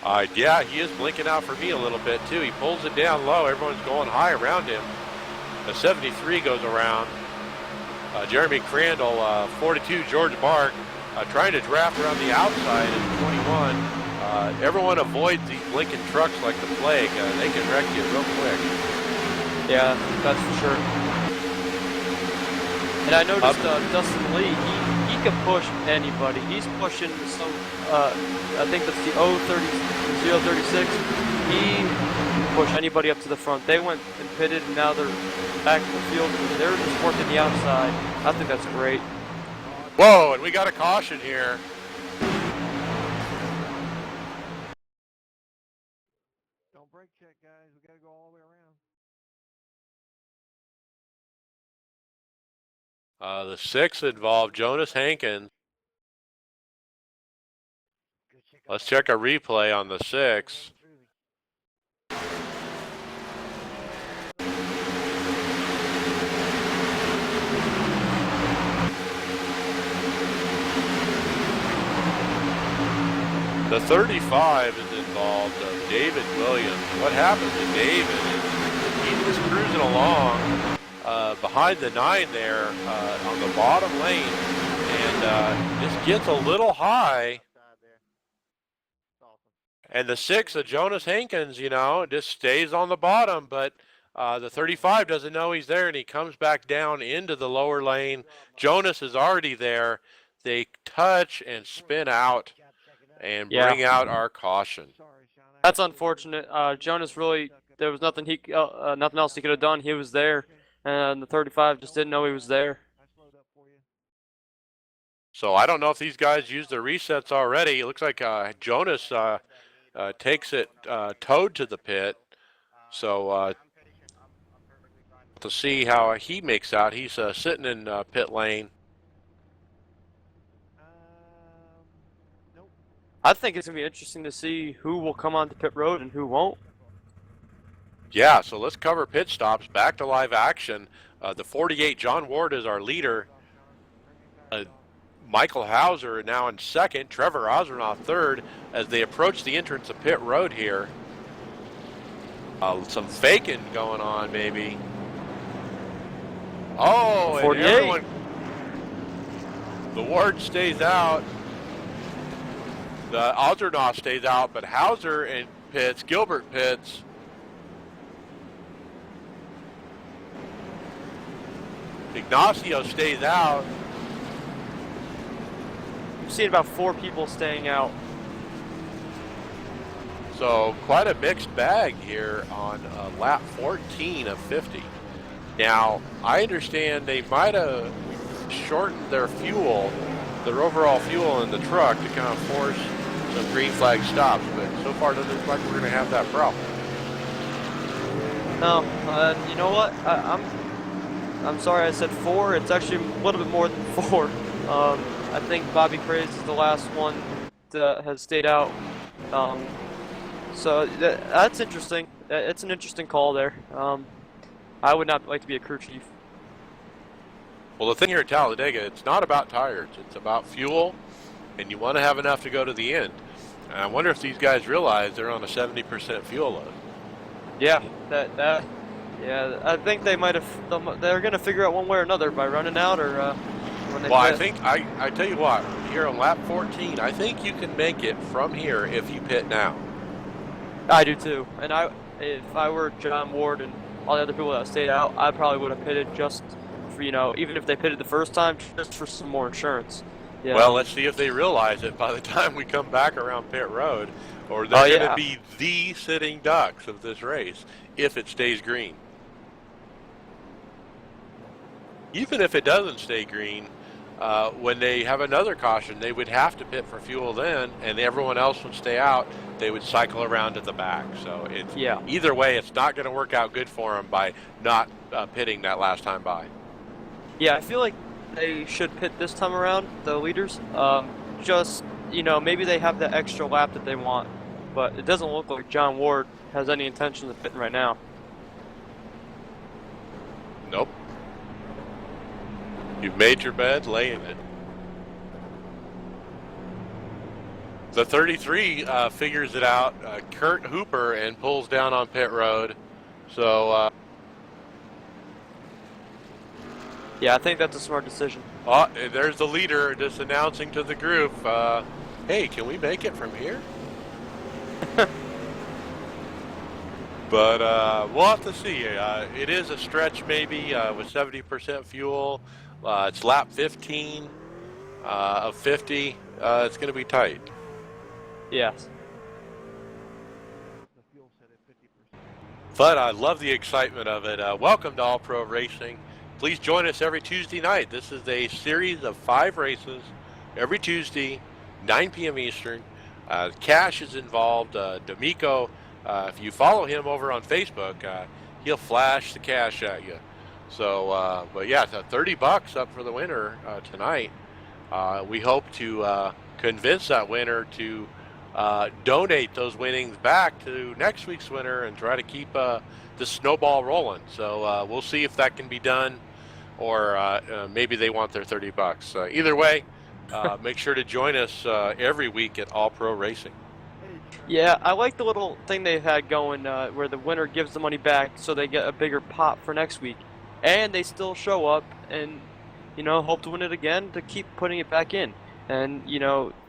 Yeah, he is blinking out for me a little bit too. He pulls it down low. Everyone's going high around him. The 73 goes around. Jeremy Crandall, 42, George Bark, trying to draft around the outside at 21. Everyone avoids these blinking trucks like the plague. They can wreck you real quick.
Yeah, that's for sure. And I noticed Dustin Lee, he can push anybody. He's pushing some, I think that's the 036. He can push anybody up to the front. They went and pitted, and now they're back in the field. They're just working the outside. I think that's great.
Whoa, and we got a caution here.
Don't brake check, guys. We gotta go all the way around.
The 6 involved Jonas Hankins.
Good check.
Let's check a replay on the 6. The 35 is involved, David Williams. What happened to David is he was cruising along behind the 9 there on the bottom lane and just gets a little high. And the 6 of Jonas Hankins, you know, just stays on the bottom, but the 35 doesn't know he's there, and he comes back down into the lower lane. Jonas is already there. They touch and spin out and bring out our caution.
That's unfortunate. Jonas really, there was nothing nothing else he could have done. He was there, and the 35 just didn't know he was there.
So I don't know if these guys used their resets already. It looks like Jonas takes it towed to the pit. So to see how he makes out, he's sitting in pit lane.
I think it's going to be interesting to see who will come onto pit road and who won't.
Yeah, so let's cover pit stops. Back to live action. The 48, John Ward, is our leader. Michael Hauser now in second. Trevor Ozernoff third as they approach the entrance of pit road here. Some faking going on, maybe. Oh, and
48.
everyone. The Ward stays out. The Ozernoff stays out, but Hauser and pits, Gilbert pits. Ignacio stays out.
I'm seeing about 4 people staying out.
So quite a mixed bag here on lap 14 of 50. Now, I understand they might have shortened their fuel, their overall fuel in the truck to kind of force some green flag stops, but so far it doesn't look like we're going to have that problem.
No, you know what? I'm sorry I said 4. It's actually a little bit more than 4. I think Bobby Craze is the last one that has stayed out. So that's interesting. It's an interesting call there. I would not like to be a crew chief.
Well, the thing here at Talladega, it's not about tires. It's about fuel, and you want to have enough to go to the end. And I wonder if these guys realize they're on a 70% fuel load.
Yeah, yeah, I think they might have. They're going to figure out one way or another by running out or when they.
Well,
pit.
I think I tell you what, here on lap 14, I think you can make it from here if you pit now.
I do too, and if I were John Ward and all the other people that stayed out, I probably would have pitted just for, you know, even if they pitted the first time, just for some more insurance. Yeah.
Well, let's see if they realize it by the time we come back around pit road, or they're going to be the sitting ducks of this race if it stays green. Even if it doesn't stay green, when they have another caution, they would have to pit for fuel then, and everyone else would stay out. They would cycle around to the back. So it's either way, it's not going to work out good for them by not pitting that last time by.
Yeah, I feel like they should pit this time around, the leaders. Just, you know, maybe they have the extra lap that they want, but it doesn't look like John Ward has any intention of pitting right now.
Nope. You've made your bed, lay in it. The 33 figures it out, Kurt Hooper, and pulls down on pit road. So,
Yeah, I think that's a smart decision.
there's the leader just announcing to the group, hey, can we make it from here? But we'll have to see. It is a stretch maybe with 70% fuel. It's lap 15 of 50. It's going to be tight.
Yes.
But I love the excitement of it. Welcome to All Pro Racing. Please join us every Tuesday night. This is a series of 5 races every Tuesday, 9 p.m. Eastern. Cash is involved. D'Amico, if you follow him over on Facebook, he'll flash the cash at you. So, but yeah, it's $30 up for the winner tonight. We hope to convince that winner to donate those winnings back to next week's winner and try to keep the snowball rolling. So we'll see if that can be done, or maybe they want their $30. Either way, make sure to join us every week at All Pro Racing.
Yeah, I like the little thing they had going where the winner gives the money back so they get a bigger pot for next week. And they still show up and, hope to win it again to keep putting it back in. And,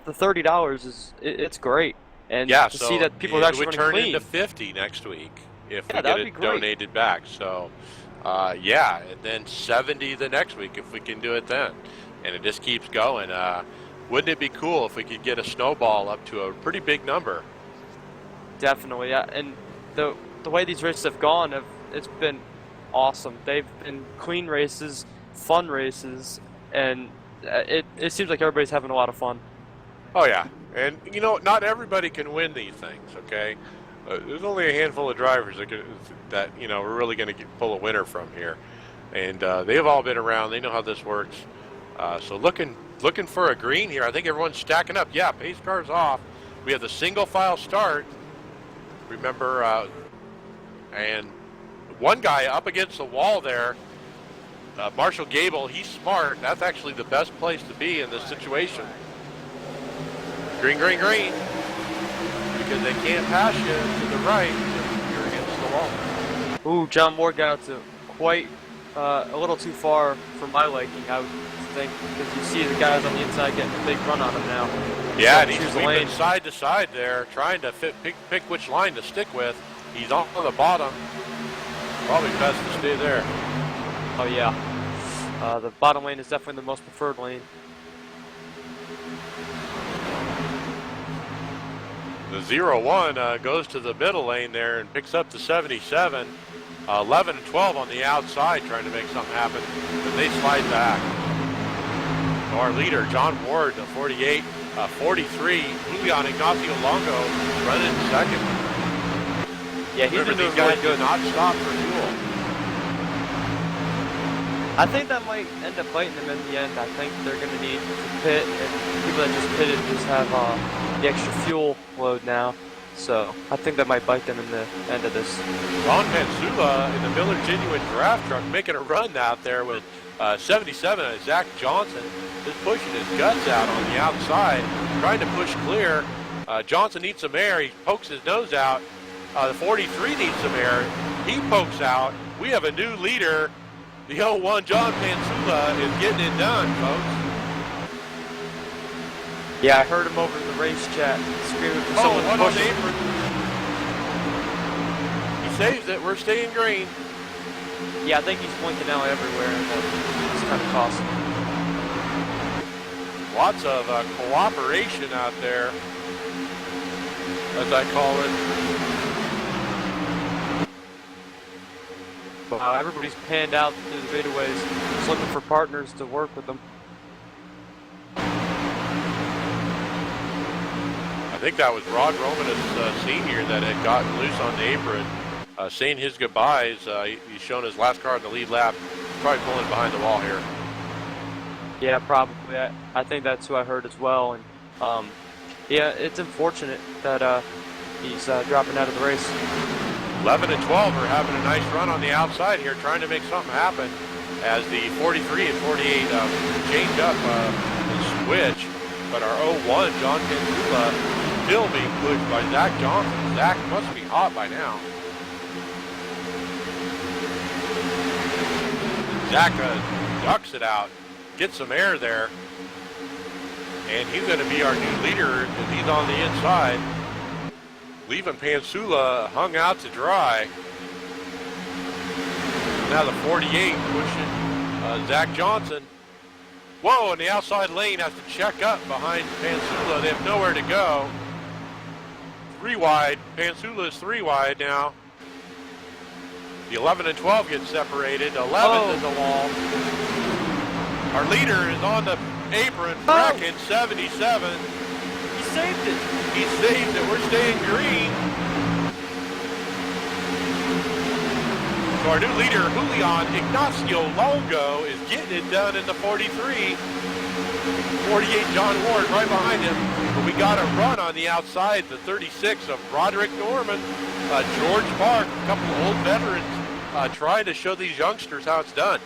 the $30 it's great. And
Yeah,
to
so
see that people are
it
actually
would
running
turn
clean.
into 50 next week if
Yeah,
we
that'd
get
be
it
great.
donated back. So, yeah, and then 70 the next week if we can do it then. And it just keeps going. Wouldn't it be cool if we could get a snowball up to a pretty big number?
Definitely, yeah. And the way these races have gone, it's been awesome. They've been clean races, fun races, and it seems like everybody's having a lot of fun.
Oh, yeah. And, not everybody can win these things, okay? There's only a handful of drivers that we're really going to pull a winner from here. And they've all been around. They know how this works. So looking for a green here. I think everyone's stacking up. Yeah, pace car's off. We have the single file start. Remember, and one guy up against the wall there, Marshall Gable, he's smart. That's actually the best place to be in this situation. Green, green, green. Because they can't pass you to the right if you're against the wall.
Ooh, John Moore got out to quite a little too far for my liking, I would think, because you see the guys on the inside getting a big run on him now.
Yeah, and he's
choose the lane.
sweeping side to side there, trying to pick which line to stick with. He's on the bottom. Probably best to stay there.
Oh yeah, the bottom lane is definitely the most preferred lane.
The 0-1 goes to the middle lane there and picks up the 77. 11 and 12 on the outside trying to make something happen, but they slide back. Our leader, John Ward, 48, 43, Julian Ignacio Longo running second.
Yeah, he's
Remember,
been doing
these guys
really good.
do not stop for fuel.
I think that might end up biting them in the end. I think they're going to need to pit, and people that just pitted just have the extra fuel load now. So I think that might bite them in the end of this.
Ron Pansula in the Miller Genuine draft truck making a run out there with 77, Zach Johnson just pushing his guts out on the outside, trying to push clear. Johnson needs some air. He pokes his nose out. The 43 needs some air. He pokes out. We have a new leader. The 01 John Pansula is getting it done, folks.
Yeah, I heard him over in the race chat screaming for
Oh,
someone
one
to
on
push
the
him.
apron. He saves it. We're staying green.
Yeah, I think he's blinking out everywhere, and it's kind of costly.
Lots of cooperation out there, as I call it.
Everybody's panned out through the fadeaways, just looking for partners to work with them.
I think that was Rod Romanus Sr. that had gotten loose on the apron, saying his goodbyes. He's shown his last car in the lead lap, probably pulling behind the wall here.
Yeah, probably. I think that's who I heard as well. And yeah, it's unfortunate that he's dropping out of the race.
11 and 12 are having a nice run on the outside here, trying to make something happen as the 43 and 48 change up and switch. But our 01, John Pansula, still being pushed by Zach Johnson. Zach must be hot by now. Zach ducks it out, gets some air there, and he's going to be our new leader because he's on the inside, leaving Pansula hung out to dry. Now the 48 pushing Zach Johnson. Whoa, and the outside lane has to check up behind Pansula. They have nowhere to go. 3 wide. Pansula is 3 wide now. The 11 and 12 get separated. 11 is the wall. Our leader is on the apron, Bracken, 77.
He saved it.
He saved it. We're staying green. So our new leader, Julian Ignacio Longo, is getting it done in the 43. 48, John Ward right behind him. But we got a run on the outside, the 36 of Roderick Norman, George Park, a couple of old veterans trying to show these youngsters how it's done.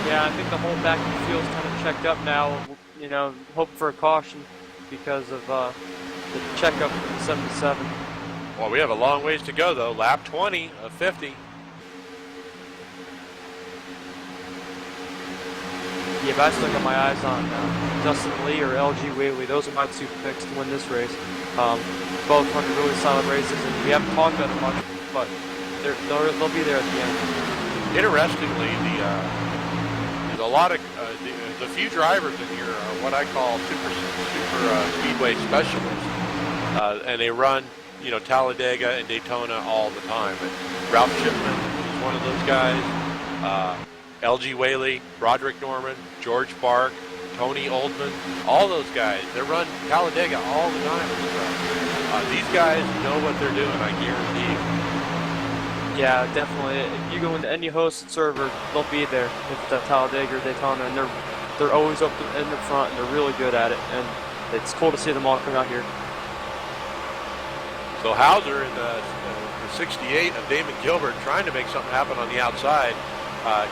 Yeah, I think the whole back of the field's kind of checked up now. You know, hope for a caution because of the checkup in 77.
Well, we have a long ways to go, though. Lap 20 of 50.
Yeah, but I still got my eyes on Dustin Lee or LG Whaley. Those are my 2 picks to win this race. Both run really solid races, and we haven't talked about it much, but they'll be there at the end.
Interestingly, there's a lot of the few drivers in here are what I call super speedway specialists, and they run, you know, Talladega and Daytona all the time. And Ralph Shipman is one of those guys. LG Whaley, Roderick Norman, George Park, Tony Oldman, all those guys, they run Talladega all the time. These guys know what they're doing, I guarantee you.
Yeah, definitely. If you go into any hosted server, they'll be there. If it's at Talladega or Daytona, and they're always up in the front, and they're really good at it. And it's cool to see them all come out here.
So Hauser in the 68 of Damon Gilbert trying to make something happen on the outside.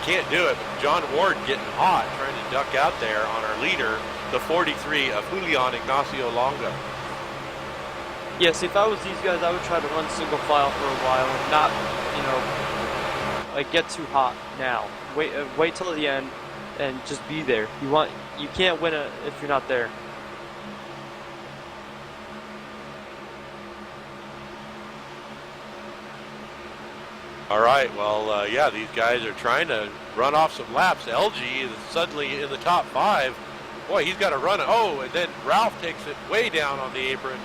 Can't do it. John Ward getting hot, trying to duck out there on our leader, the 43 of Julian Ignacio Longo.
Yeah, see, if I was these guys, I would try to run single file for a while and not, you know, like get too hot now. Wait till the end and just be there. You can't win it if you're not there.
All right, well, yeah, these guys are trying to run off some laps. LG is suddenly in the top 5. Boy, he's got to run it. Oh, and then Ralph takes it way down on the apron.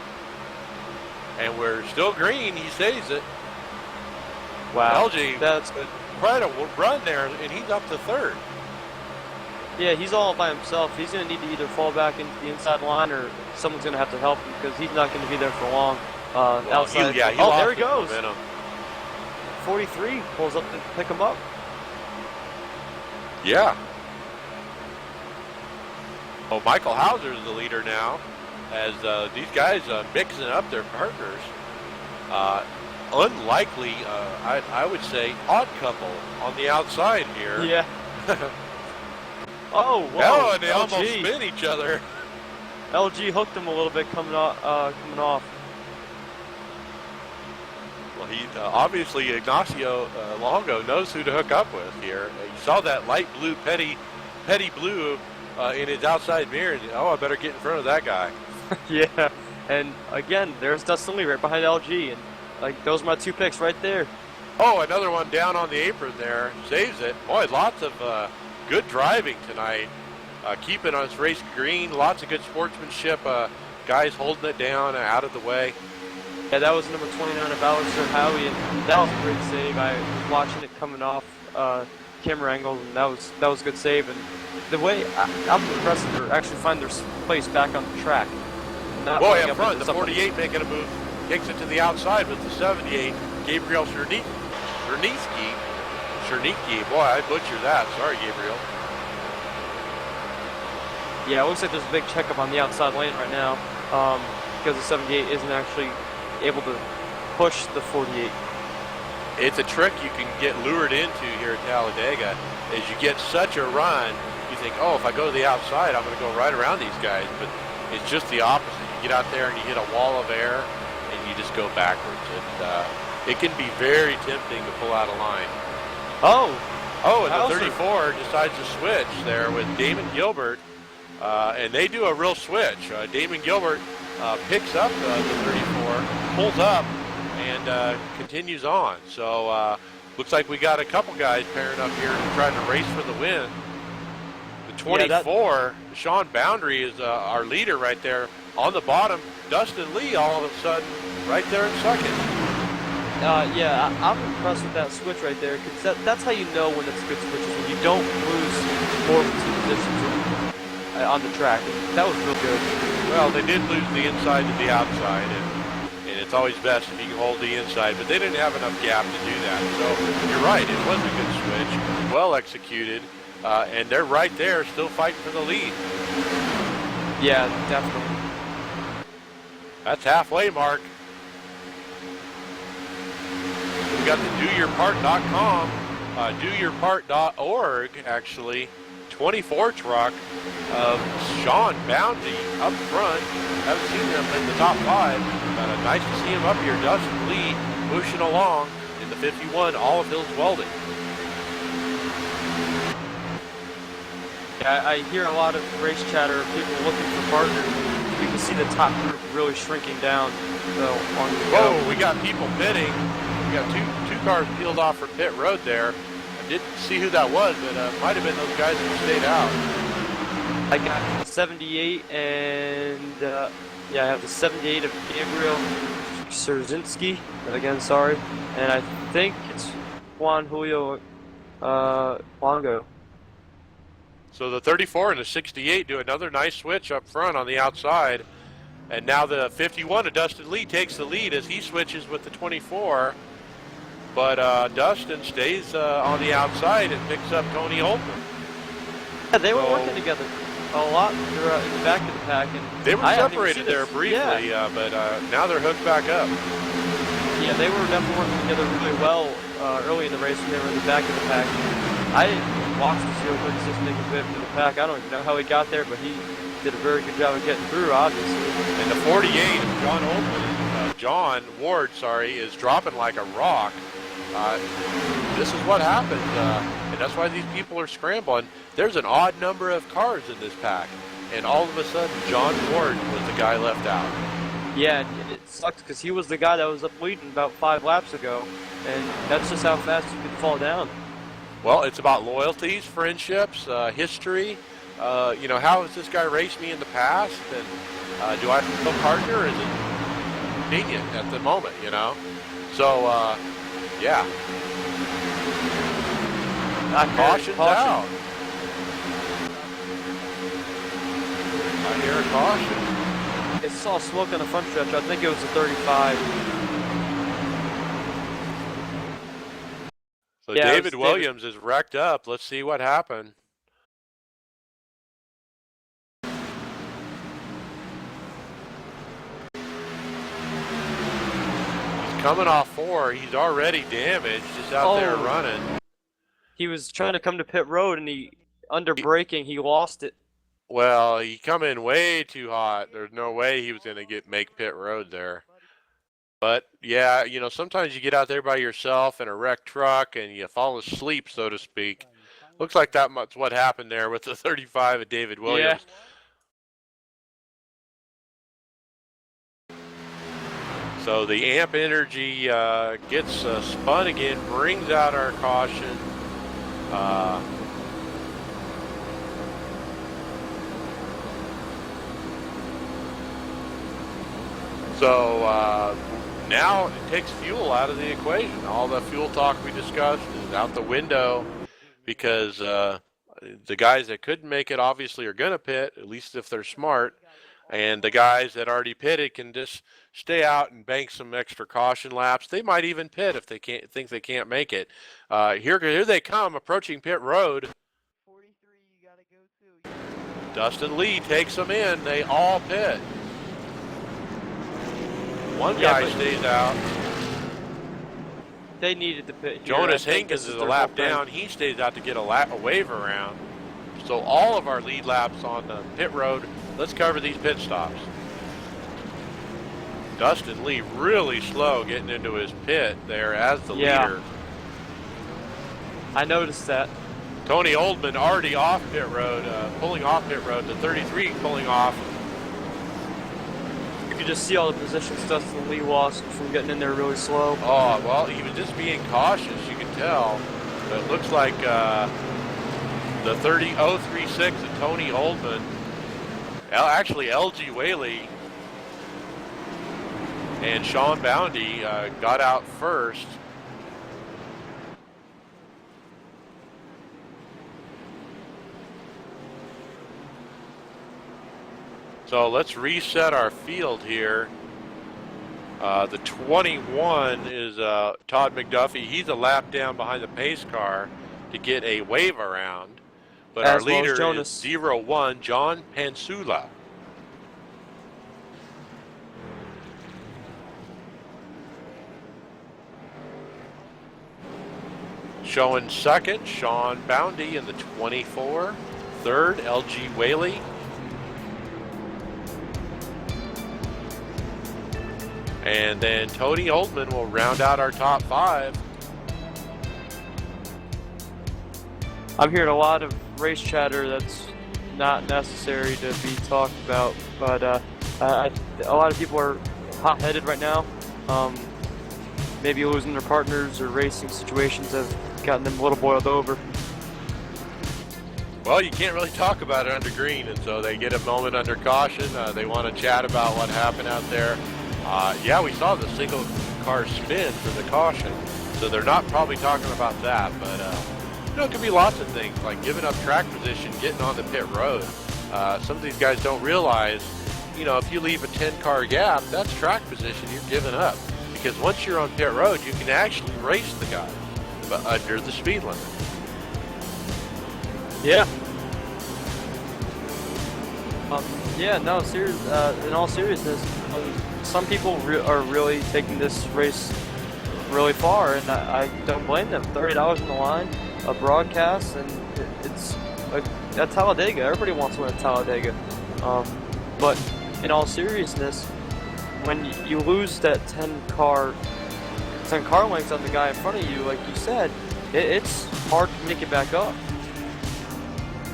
And we're still green. He saves it.
Wow.
LG,
that's
quite a run there, and he's up to 3rd.
Yeah, he's all by himself. He's going to need to either fall back into the inside line or someone's going to have to help him because he's not going to be there for long. Outside.
He
oh,
lost
there he goes.
Momentum.
43 pulls up to pick him up.
Yeah. Oh, Michael Hauser is the leader now, as these guys mixing up their partners. Unlikely, I would say, odd couple on the outside here.
Yeah. Oh, whoa.
Oh, and they
LG.
almost spin each other.
LG hooked him a little bit coming off.
Well, he obviously Ignacio Longo knows who to hook up with here. You saw that light blue petty blue in his outside mirror. And, oh, I better get in front of that guy.
Yeah, and again, there's Dustin Lee right behind LG, and like those are my 2 picks right there.
Oh, another one down on the apron there, saves it. Boy, lots of good driving tonight. Keeping us race green, lots of good sportsmanship. Guys holding it down, out of the way.
Yeah, that was number 29 of Alistair Howie, and that was a great save. I was watching it coming off camera angle, and that was a good save. And the way I'm impressed that they actually find their place back on the track.
Boy, up front, the 48 making a move, takes it to the outside with the 78. Gabriel Chernicki. Boy, I butchered that. Sorry, Gabriel.
Yeah, it looks like there's a big checkup on the outside lane right now because the 78 isn't actually able to push the 48.
It's a trick you can get lured into here at Talladega. As you get such a run, you think, oh, if I go to the outside, I'm going to go right around these guys. But It's just the opposite. You get out there and you hit a wall of air, and you just go backwards. And it can be very tempting to pull out of line.
Oh,
And the 34 decides to switch there with Damon Gilbert, and they do a real switch. Damon Gilbert picks up the 34, pulls up, and continues on. So looks like we got a couple guys pairing up here trying to race for the win. The 24, Sean Boundary is our leader right there on the bottom. Dustin Lee all of a sudden right there in second.
Yeah, I'm impressed with that switch right there, because that's how you know when it's a good switch, is when you don't lose more than 2 positions on the track. That was real good.
Well, they did lose the inside to the outside, and it's always best if you can hold the inside, but they didn't have enough gap to do that. So you're right, it was a good switch, well executed, and they're right there still fighting for the lead.
Yeah, definitely.
That's halfway mark. We got the doyourpart.com, doyourpart.org actually. 24 truck of Sean Bounty up front. Haven't seen him in the top 5. Nice to see him up here. Dustin Lee pushing along in the 51 Olive Hills Welding.
Yeah, I hear a lot of race chatter, people looking for partners. You can see the top group really shrinking down. On the
Whoa, we got people pitting. We got two cars peeled off for pit road there. Didn't see who that was, but might have been those guys who stayed out.
I got 78 and yeah, I have the 78 of Gabriel Szerzinski. Again, sorry, and I think it's Juan Julio Longo.
So the 34 and the 68 do another nice switch up front on the outside, and now the 51 of Dustin Lee takes the lead as he switches with the 24. But Dustin stays on the outside and picks up Tony Holtman.
Yeah, they were working together a lot in the back of the pack. And
they were separated there briefly, but now they're hooked back up.
Yeah, they were definitely working together really well early in the race when they were in the back of the pack. I didn't watch the Seal just make a bit to the pack. I don't even know how he got there, but he did a very good job of getting through, obviously.
And the 48 of John Holtman, John Ward, is dropping like a rock. This is what happens, and that's why these people are scrambling. There's an odd number of cars in this pack, and all of a sudden, John Ward was the guy left out.
Yeah, and it sucks because he was the guy that was up leading about 5 laps ago, and that's just how fast you can fall down.
Well, it's about loyalties, friendships, history. You know, how has this guy raced me in the past, and do I have a partner, or is it convenient at the moment, you know? So, yeah. Caution's out. I hear a caution.
I saw smoke on the front stretch. I think it was a 35.
So yeah, David Williams is wrecked up. Let's see what happened. Coming off 4, he's already damaged, just out there running.
He was trying to come to pit road, and under braking, he lost it.
Well, he come in way too hot. There's no way he was going to make pit road there. But, yeah, you know, sometimes you get out there by yourself in a wrecked truck, and you fall asleep, so to speak. Looks like that's what happened there with the 35 of David Williams. Yeah. So the amp energy gets spun again, brings out our caution. So now it takes fuel out of the equation. All the fuel talk we discussed is out the window because the guys that couldn't make it obviously are going to pit, at least if they're smart. And the guys that already pitted can just stay out and bank some extra caution laps. They might even pit if they think they can't make it. Here they come, approaching pit road.
43, you gotta go too.
Dustin Lee takes them in. They all pit. One guy stays out.
They needed to pit here.
Jonas Hankins is a lap down. He stays out to get a wave around. So all of our lead laps on the pit road let's cover these pit stops. Dustin Lee really slow getting into his pit there as the leader.
I noticed that.
Tony Oldman already off pit road, pulling off pit road. The 33 pulling off.
You could just see all the positions Dustin Lee lost from getting in there really slow.
Oh, well, he was just being cautious, you can tell. But it looks like the 30.036 of Tony Oldman, actually LG Whaley and Sean Boundy got out first. So let's reset our field here. The 21 is Todd McDuffie. He's a lap down behind the pace car to get a wave around. But our leader is 01, John Pansula. Showing second, Sean Boundy in the 24. Third, LG Whaley. And then Tony Oldman will round out our top 5.
I'm hearing a lot of race chatter that's not necessary to be talked about, but a lot of people are hot-headed right now. Maybe losing their partners or racing situations have gotten them a little boiled over.
Well, you can't really talk about it under green, and so they get a moment under caution. They want to chat about what happened out there. Yeah, we saw the single car spin for the caution, so they're not probably talking about that, but it could be lots of things, like giving up track position, getting on the pit road. Some of these guys don't realize, if you leave a 10-car gap, that's track position you're giving up, because once you're on pit road, you can actually race the guy, but under the speed limit.
Yeah. No, in all seriousness, some people are really taking this race really far, and I don't blame them. $30 on the line, a broadcast, and it's at Talladega. Everybody wants to win at Talladega. But in all seriousness, when you lose that 10 car lengths on the guy in front of you, like you said, it's hard to make it back up.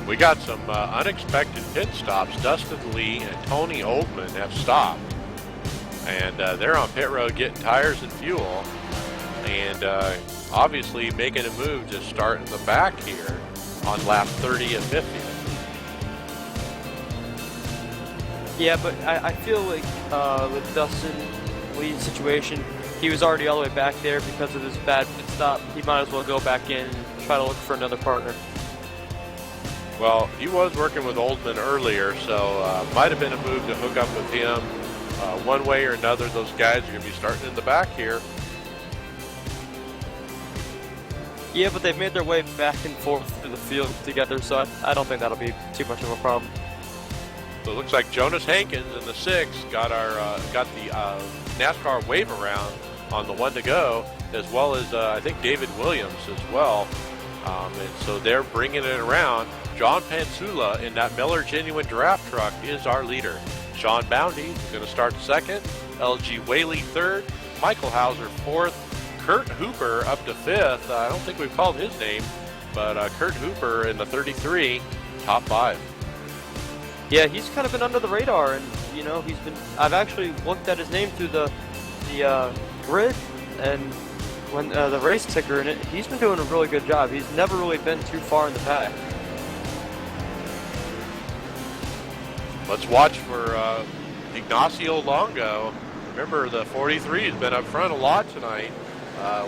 We got some unexpected pit stops. Dustin Lee and Tony Oldman have stopped. And they're on pit road getting tires and fuel. And obviously making a move to start in the back here on lap 30 and 50.
Yeah, but I feel like with Dustin Lee's situation, he was already all the way back there because of his bad pit stop. He might as well go back in and try to look for another partner.
Well, he was working with Oldman earlier, so might have been a move to hook up with him. One way or another, those guys are going to be starting in the back here.
Yeah, but they've made their way back and forth through the field together, so I don't think that'll be too much of a problem.
So it looks like Jonas Hankins in the 6 got the NASCAR wave around on the 1 to go, as well as I think David Williams as well. And so they're bringing it around. John Pansula in that Miller Genuine Draft truck is our leader. Sean Boundy is going to start second. LG Whaley third. Michael Hauser fourth. Kurt Hooper up to fifth. I don't think we've called his name, but Kurt Hooper in the 33, top 5.
Yeah, he's kind of been under the radar, and I've actually looked at his name through the grid, and when the race ticker in it, he's been doing a really good job. He's never really been too far in the pack.
Let's watch for Ignacio Longo. Remember, the 43 has been up front a lot tonight.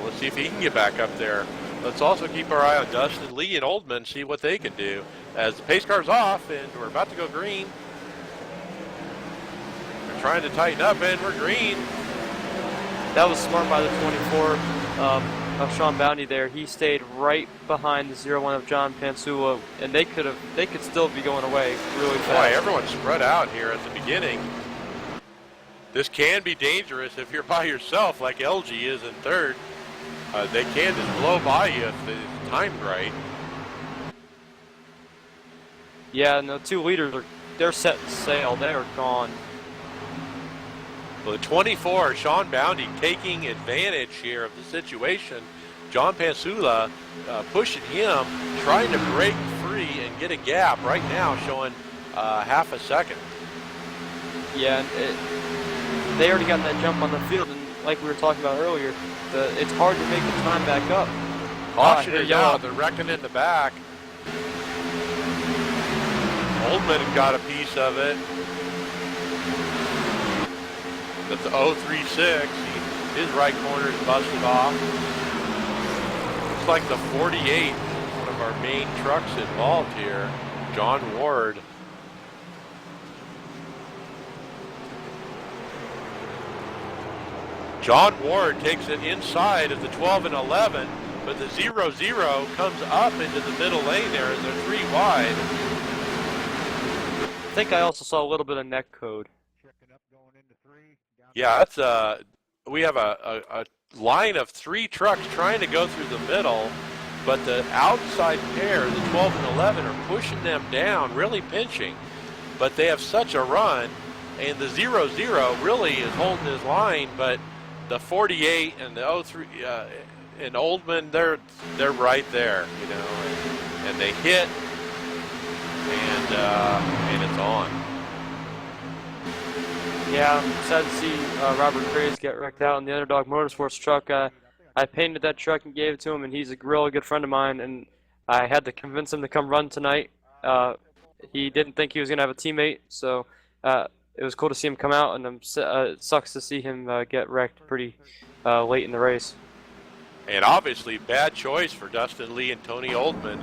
Let's see if he can get back up there. Let's also keep our eye on Dustin Lee and Oldman, see what they can do. As the pace car's off, and we're about to go green. We're trying to tighten up, and we're green.
That was smart by the 24 of Sean Boundy there. He stayed right behind the 01 of John Pansula, and they could still be going away really fast.
Boy, everyone's spread out here at the beginning. This can be dangerous if you're by yourself, like LG is in third. They can just blow by you if it's timed right.
Yeah, and the two leaders are they're setting sail. They are gone.
Well, the 24, Sean Boundy, taking advantage here of the situation. John Pansula pushing him, trying to break free and get a gap right now, showing half a second.
Yeah, they already got that jump on the field, and like we were talking about earlier, it's hard to make the time back up.
Caution
here
is
you go.
out. They're wrecking in the back. Oldman got a piece of it. That's the 036. His right corner is busted off. Looks like the 48, one of our main trucks involved here, John Ward. John Ward takes it inside of the 12 and 11, but the 0-0 comes up into the middle lane there as they're 3 wide.
I think I also saw a little bit of neck code.
Yeah, that's we have a line of 3 trucks trying to go through the middle, but the outside pair, the 12 and 11, are pushing them down, really pinching. But they have such a run, and the 0-0 really is holding his line, but the 48 and the 03 and Oldman, they're right there, you know, and they hit, and it's on.
Yeah, I'm sad to see Robert Craze get wrecked out in the Underdog Motorsports truck. I painted that truck and gave it to him, and he's a really good friend of mine, and I had to convince him to come run tonight. He didn't think he was going to have a teammate, so it was cool to see him come out, and it sucks to see him get wrecked pretty late in the race.
And obviously, bad choice for Dustin Lee and Tony Oldman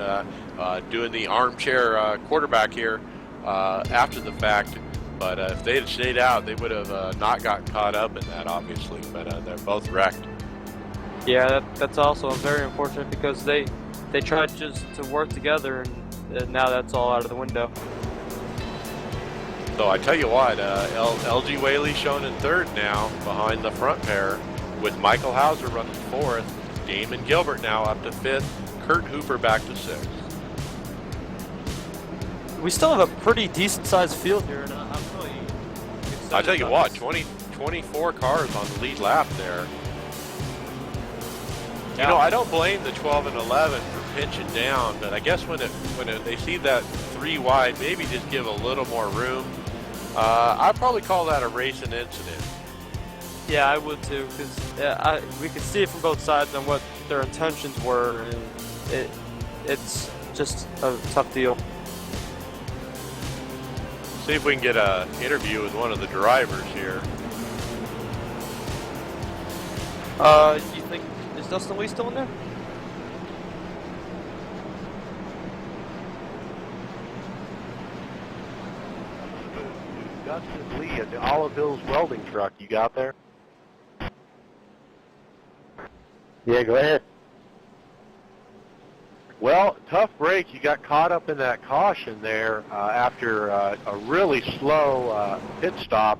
doing the armchair quarterback here after the fact. But if they had stayed out, they would have not gotten caught up in that, obviously. But they're both wrecked.
Yeah, that's also very unfortunate because they tried just to work together, and now that's all out of the window.
So I tell you what, LG Whaley shown in 3rd now behind the front pair with Michael Hauser running 4th. Damon Gilbert now up to 5th. Kurt Hooper back to 6th.
We still have a pretty decent-sized field here, and I'm really excited.
I tell you
about
what,
this.
24 cars on the lead lap there.
Yeah.
You know, I don't blame the 12 and 11 for pinching down, but I guess when they see that 3 wide, maybe just give a little more room. I'd probably call that a racing incident.
Yeah, I would too, because we could see it from both sides on what their intentions were, and it's just a tough deal.
See if we can get an interview with one of the drivers here.
You think, is Dustin Lee still in there?
Dustin Lee at the Olive Hills welding truck. You got there? Yeah, go ahead. Well, tough break. You got caught up in that caution there after a really slow pit stop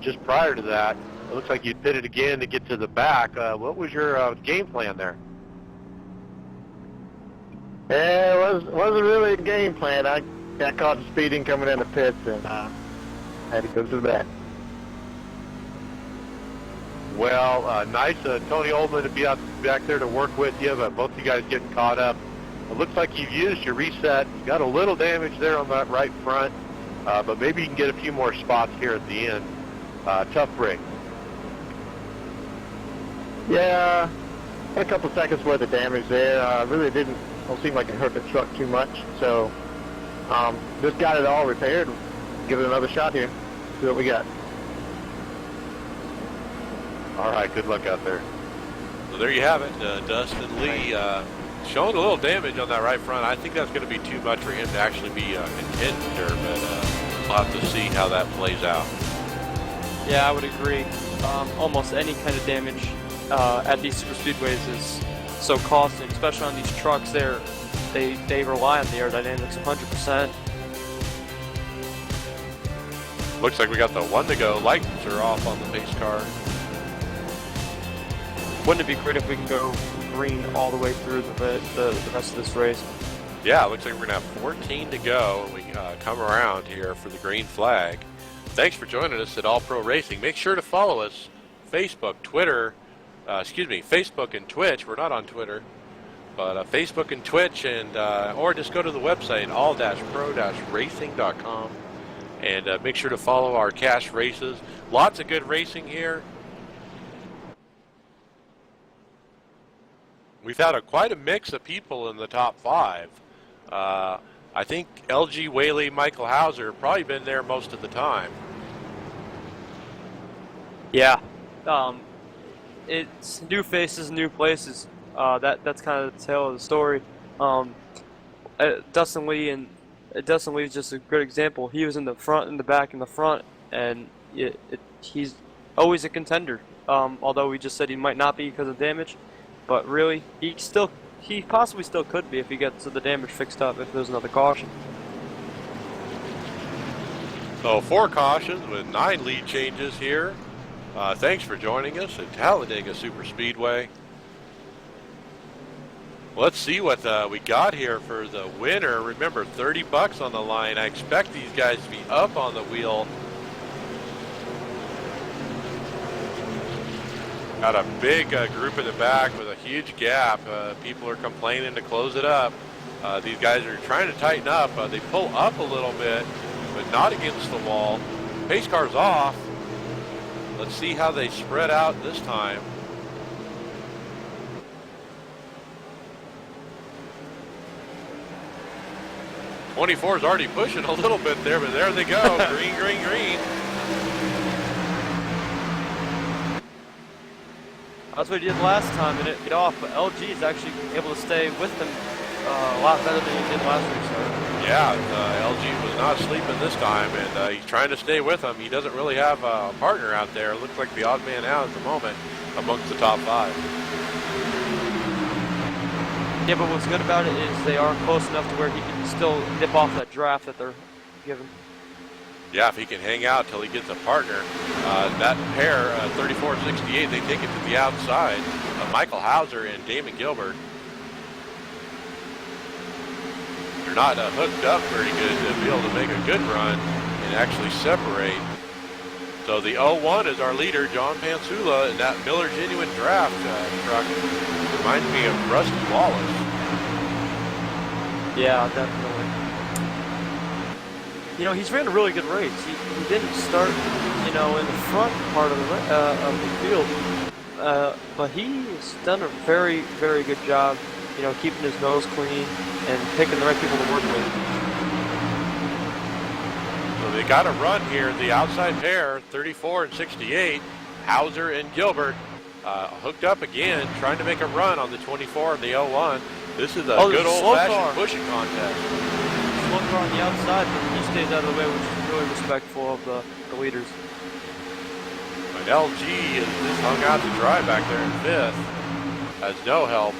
just prior to that. It looks like you pitted again to get to the back. What was your game plan there?
Yeah, it wasn't really a game plan. I got caught speeding coming in the pits, and had to go to the back.
Well, nice Tony Oldman to be out back there to work with you, but both you guys getting caught up. It looks like you've used your reset. You got a little damage there on that right front, but maybe you can get a few more spots here at the end. Tough break.
Yeah, had a couple seconds worth of damage there. Really don't seem like it hurt the truck too much. So just got it all repaired. Give it another shot here. See what we got.
All right, good luck out there. So there you have it, Dustin Lee showing a little damage on that right front. I think that's going to be too much for him to actually be a contender, but we'll have to see how that plays out.
Yeah, I would agree. Almost any kind of damage at these super speedways is so costly, especially on these trucks. They rely on the aerodynamics 100%.
Looks like we got the 1 to go. Lights are off on the pace car.
Wouldn't it be great if we can go green all the way through the rest of this race?
Yeah, it looks like we're going to have 14 to go when we come around here for the green flag. Thanks for joining us at All Pro Racing. Make sure to follow us, Facebook, Twitter, Facebook and Twitch. We're not on Twitter, but Facebook and Twitch, and or just go to the website, all-pro-racing.com, and make sure to follow our cash races. Lots of good racing here. We've had quite a mix of people in the top 5. I think LG, Whaley, Michael Hauser have probably been there most of the time.
Yeah, it's new faces, new places. That's kind of the tale of the story. Dustin Lee is just a good example. He was in the front, in the back, in the front, and he's always a contender. Although we just said he might not be because of damage, but really he possibly still could be if he gets the damage fixed up, if there's another caution.
So 4 cautions with 9 lead changes here. Thanks for joining us at Talladega Superspeedway. Let's see what we got here for the winner. Remember, $30 on the line. I expect these guys to be up on the wheel. Got a big group in the back with a huge gap. People are complaining to close it up. These guys are trying to tighten up. They pull up a little bit, but not against the wall. Pace car's off. Let's see how they spread out this time. '24 is already pushing a little bit there, but there they go. Green, green, green.
That's what he did last time, and it got off. But LG is actually able to stay with him a lot better than he did last week.
Yeah, LG was not sleeping this time, and he's trying to stay with him. He doesn't really have a partner out there. It looks like the odd man out at the moment amongst the top 5.
Yeah, but what's good about it is they are close enough to where he can still nip off that draft that they're giving.
Yeah, if he can hang out till he gets a partner. That pair, 34-68, they take it to the outside. Michael Hauser and Damon Gilbert. They're not hooked up very good to be able to make a good run and actually separate. So the 01 is our leader, John Pansula, and that Miller Genuine Draft truck reminds me of Rusty Wallace.
Yeah, definitely. You know, he's ran a really good race. He didn't start, in the front part of the field, but he's done a very, very good job, keeping his nose clean and picking the right people to work with.
So they got a run here. The outside pair, 34 and 68, Hauser and Gilbert, hooked up again, trying to make a run on the 24 and the 01. This is a good old-fashioned pushing contest.
Slow car on the outside, but he stays out of the way, which is really respectful of the leaders.
And LG is just hung out to dry back there in 5th. Has no help.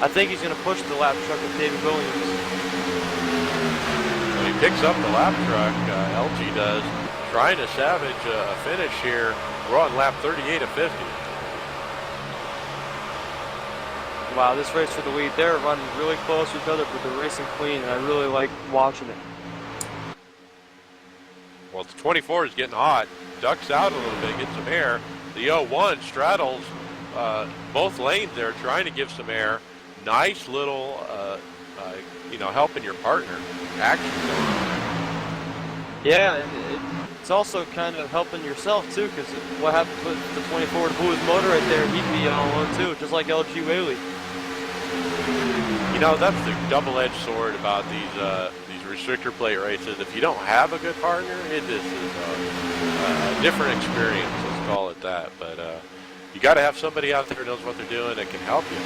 I think he's going to push the lap truck with David Williams.
Well, he picks up the lap truck, LG does, trying to salvage a finish here. We're on lap 38 of 50.
Wow, this race for the lead, they're running really close to each other, but they're racing clean, and I really like watching it.
Well, the 24 is getting hot, ducks out a little bit, gets some air. The 01 straddles both lanes there, trying to give some air. Nice little, helping your partner. Action going on.
Yeah, and it's also kind of helping yourself, too, because what happens with the 24 to blew his motor right there, he'd be all alone, too, just like LG Whaley.
That's the double-edged sword about these restrictor plate races. If you don't have a good partner, it just is a different experience, let's call it that. But you got to have somebody out there who knows what they're doing that can help you.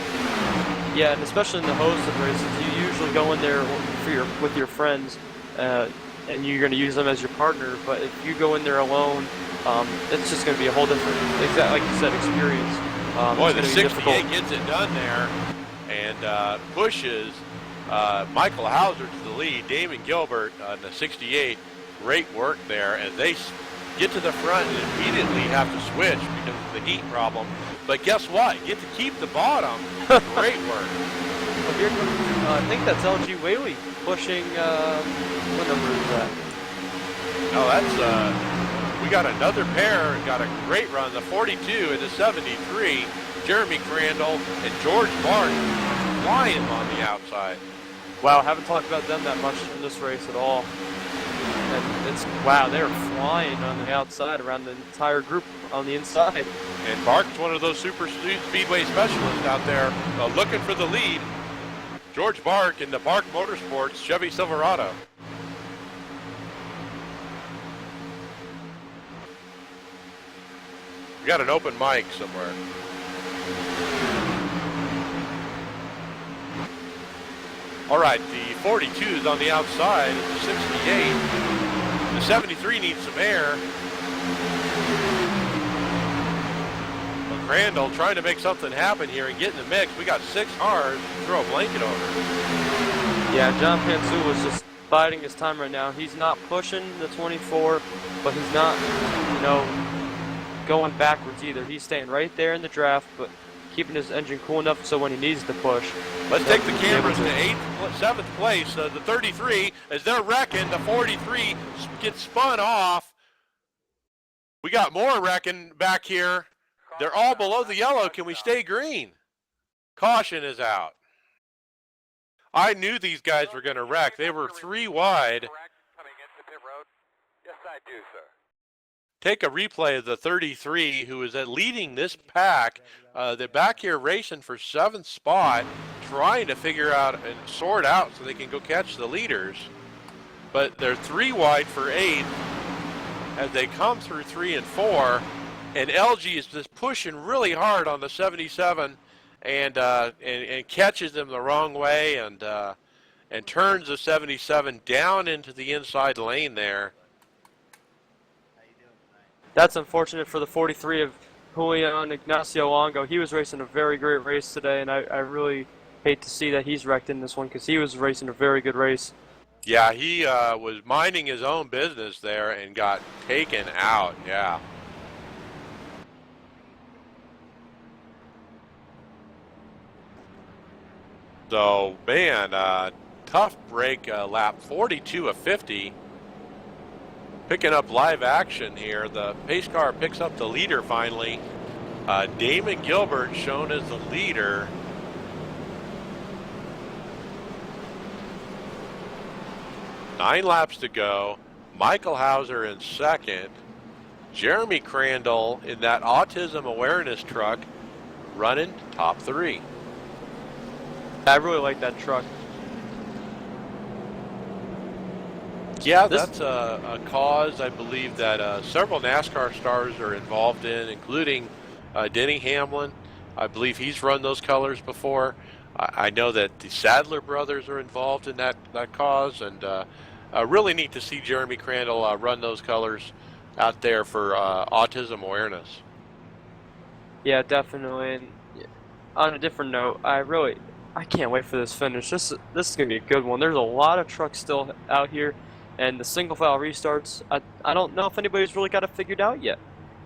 Yeah, and especially in the hosted races, you usually go in there with your friends, and you're going to use them as your partner. But if you go in there alone, it's just going to be a whole different, like you said, experience.
Boy, the 68 gets it done there and pushes Michael Hauser to the lead. Damon Gilbert on the 68, great work there as they get to the front and immediately have to switch because of the heat problem. But guess what? You get to keep the bottom. Great work.
here comes, I think that's LG Whaley pushing, what number is that?
No, that's, we got another pair, got a great run, the 42 and the 73. Jeremy Crandall and George Bart flying on the outside.
Wow, haven't talked about them that much in this race at all. And it's, wow, they're flying on the outside around the entire group on the inside.
And Bart's one of those super speedway specialists out there looking for the lead. George Bark in the Bark Motorsports Chevy Silverado. We got an open mic somewhere. All right, the 42 is on the outside. It's the 68. The 73 needs some air. But Crandall trying to make something happen here and get in the mix. We got 6 cars to throw a blanket over.
Yeah, John Pansu was just biding his time right now. He's not pushing the 24, but he's not, you know, going backwards either. He's staying right there in the draft, but keeping his engine cool enough so when he needs to push.
Let's take the cameras to 7th place. The 33, as they're wrecking, the 43 gets spun off. We got more wrecking back here. They're all below the yellow. Can we stay green? Caution is out. I knew these guys were going to wreck. They were 3 wide.
Yes, I do, sir.
Take a replay of the 33 who is leading this pack. They're back here racing for 7th spot, trying to figure out and sort out so they can go catch the leaders. But they're 3 wide for 8th as they come through 3 and 4. And LG is just pushing really hard on the 77 and catches them the wrong way and turns the 77 down into the inside lane there.
That's unfortunate for the 43 of Julian Ignacio Longo. He was racing a very great race today, and I really hate to see that he's wrecked in this one because he was racing a very good race.
Yeah, he was minding his own business there and got taken out, yeah. So, man, tough break lap 42 of 50. Picking up live action here. The pace car picks up the leader finally. Damon Gilbert shown as the leader. Nine laps to go. Michael Hauser in second. Jeremy Crandall in that autism awareness truck running top 3.
I really like that truck.
Yeah, that's a cause I believe that several NASCAR stars are involved in, including Denny Hamlin. I believe he's run those colors before. I know that the Sadler brothers are involved in that cause, and really neat to see Jeremy Crandall run those colors out there for autism awareness.
Yeah, definitely. And on a different note, I can't wait for this finish. This is going to be a good one. There's a lot of trucks still out here. And the single file restarts, I don't know if anybody's really got it figured out yet.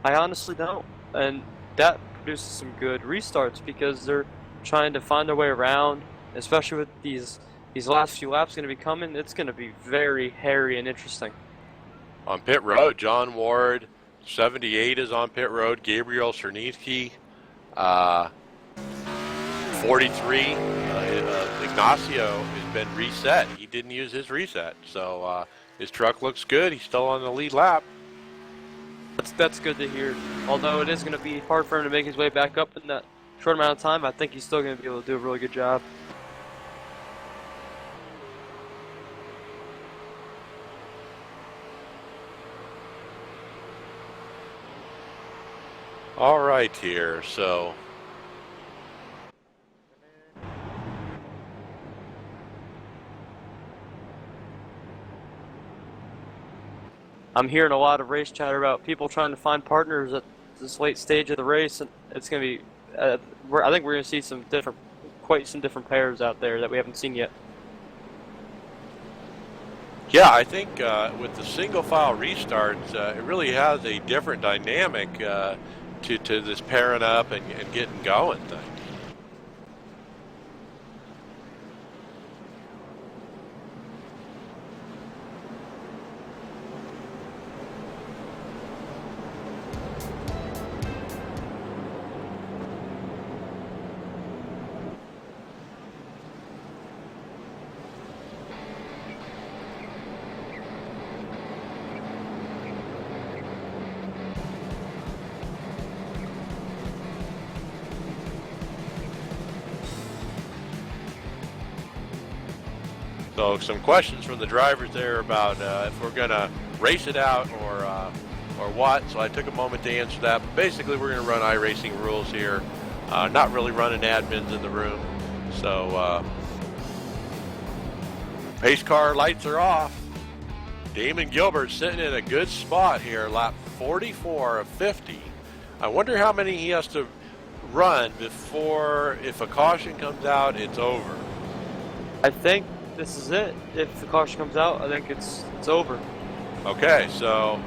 I honestly don't. And that produces some good restarts because they're trying to find their way around, especially with these last few laps going to be coming. It's going to be very hairy and interesting.
On pit road, John Ward, 78 is on pit road. Gabriel Czernicki, 43. Ignacio has been reset. He didn't use his reset, so his truck looks good. He's still on the lead lap.
That's good to hear. Although it is going to be hard for him to make his way back up in that short amount of time, I think he's still going to be able to do a really good job.
All right here, so
I'm hearing a lot of race chatter about people trying to find partners at this late stage of the race, and it's going to be. I think we're going to see quite some different pairs out there that we haven't seen yet.
yeah, I think with the single file restarts, it really has a different dynamic to this pairing up and getting going thing. So some questions from the drivers there about if we're going to race it out or what. So I took a moment to answer that. But basically, we're going to run iRacing rules here. Not really running admins in the room. So pace car lights are off. Damon Gilbert sitting in a good spot here, lap 44 of 50. I wonder how many he has to run before, if a caution comes out, it's over.
I think this is it. If the caution comes out, I think it's over.
Okay, so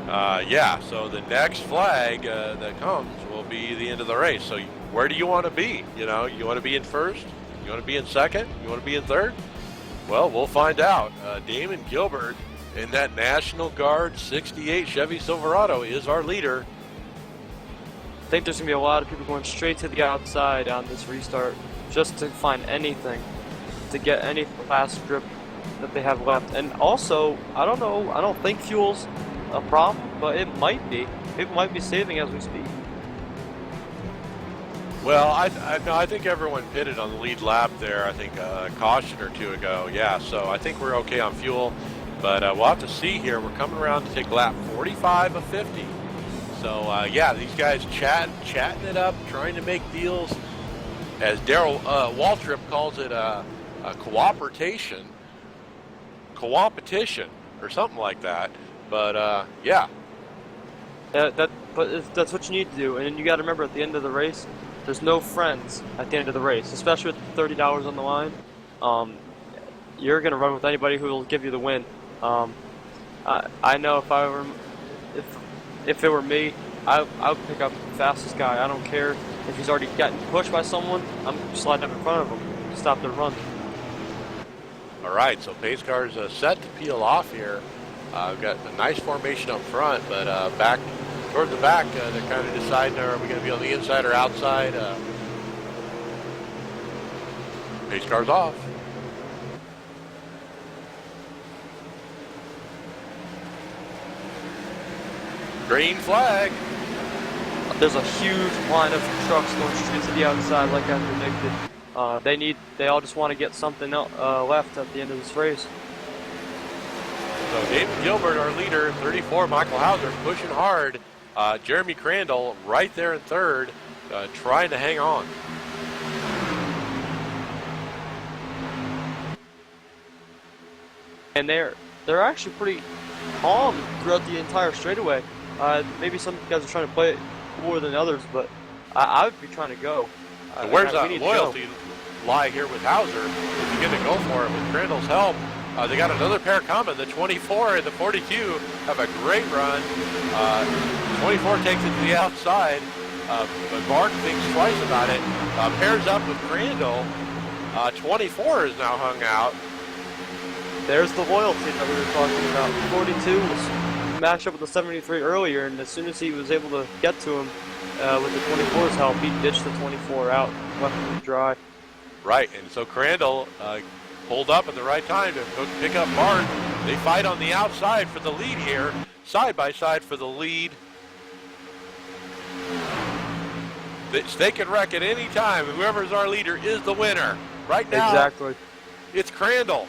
yeah, so the next flag that comes will be the end of the race. So where do you want to be? You know, you want to be in first? You want to be in second? You want to be in third? Well, we'll find out. Damon Gilbert in that National Guard 68 Chevy Silverado is our leader.
I think there's going to be a lot of people going straight to the outside on this restart just to find anything, to get any fast grip that they have left. And also, I don't know, I don't think fuel's a problem, but it might be. People might be saving as we speak.
Well, I think everyone pitted on the lead lap there, I think a caution or two ago. Yeah, so I think we're okay on fuel. But we'll have to see here. We're coming around to take lap 45 of 50. So, yeah, these guys chatting it up, trying to make deals. As Daryl Waltrip calls it, a competition, or something like that. But, yeah.
But that's what you need to do. And you got to remember, at the end of the race, there's no friends at the end of the race, especially with $30 on the line. You're going to run with anybody who will give you the win. I know if it were me, I would pick up the fastest guy. I don't care if he's already gotten pushed by someone. I'm sliding up in front of him to stop their run.
All right, so pace cars set to peel off here. We've got a nice formation up front, but back toward the back, they're kind of deciding, are we going to be on the inside or outside? Pace cars off. Green flag.
There's a huge line of trucks going straight to the outside, like I predicted. They all just want to get something left at the end of this race.
So David Gilbert, our leader, 34. Michael Hauser pushing hard. Jeremy Crandall right there in third, trying to hang on.
And they're actually pretty calm throughout the entire straightaway. Maybe some guys are trying to play it more than others, but I would be trying to go.
And where's that loyalty lie here with Hauser? Is he going to go for it with Crandall's help? They got another pair coming. The 24 and the 42 have a great run. 24 takes it to the outside, but Mark thinks twice about it. Pairs up with Crandall. 24 is now hung out.
There's the loyalty that we were talking about. 42 was matched up with the 73 earlier, and as soon as he was able to get to him with the 24's help, he ditched the 24 out, left him dry.
Right, and so Crandall pulled up at the right time to pick up Mark. They fight on the outside for the lead here, side by side for the lead. They can wreck at any time. Whoever's our leader is the winner. Right now,
exactly.
It's Crandall.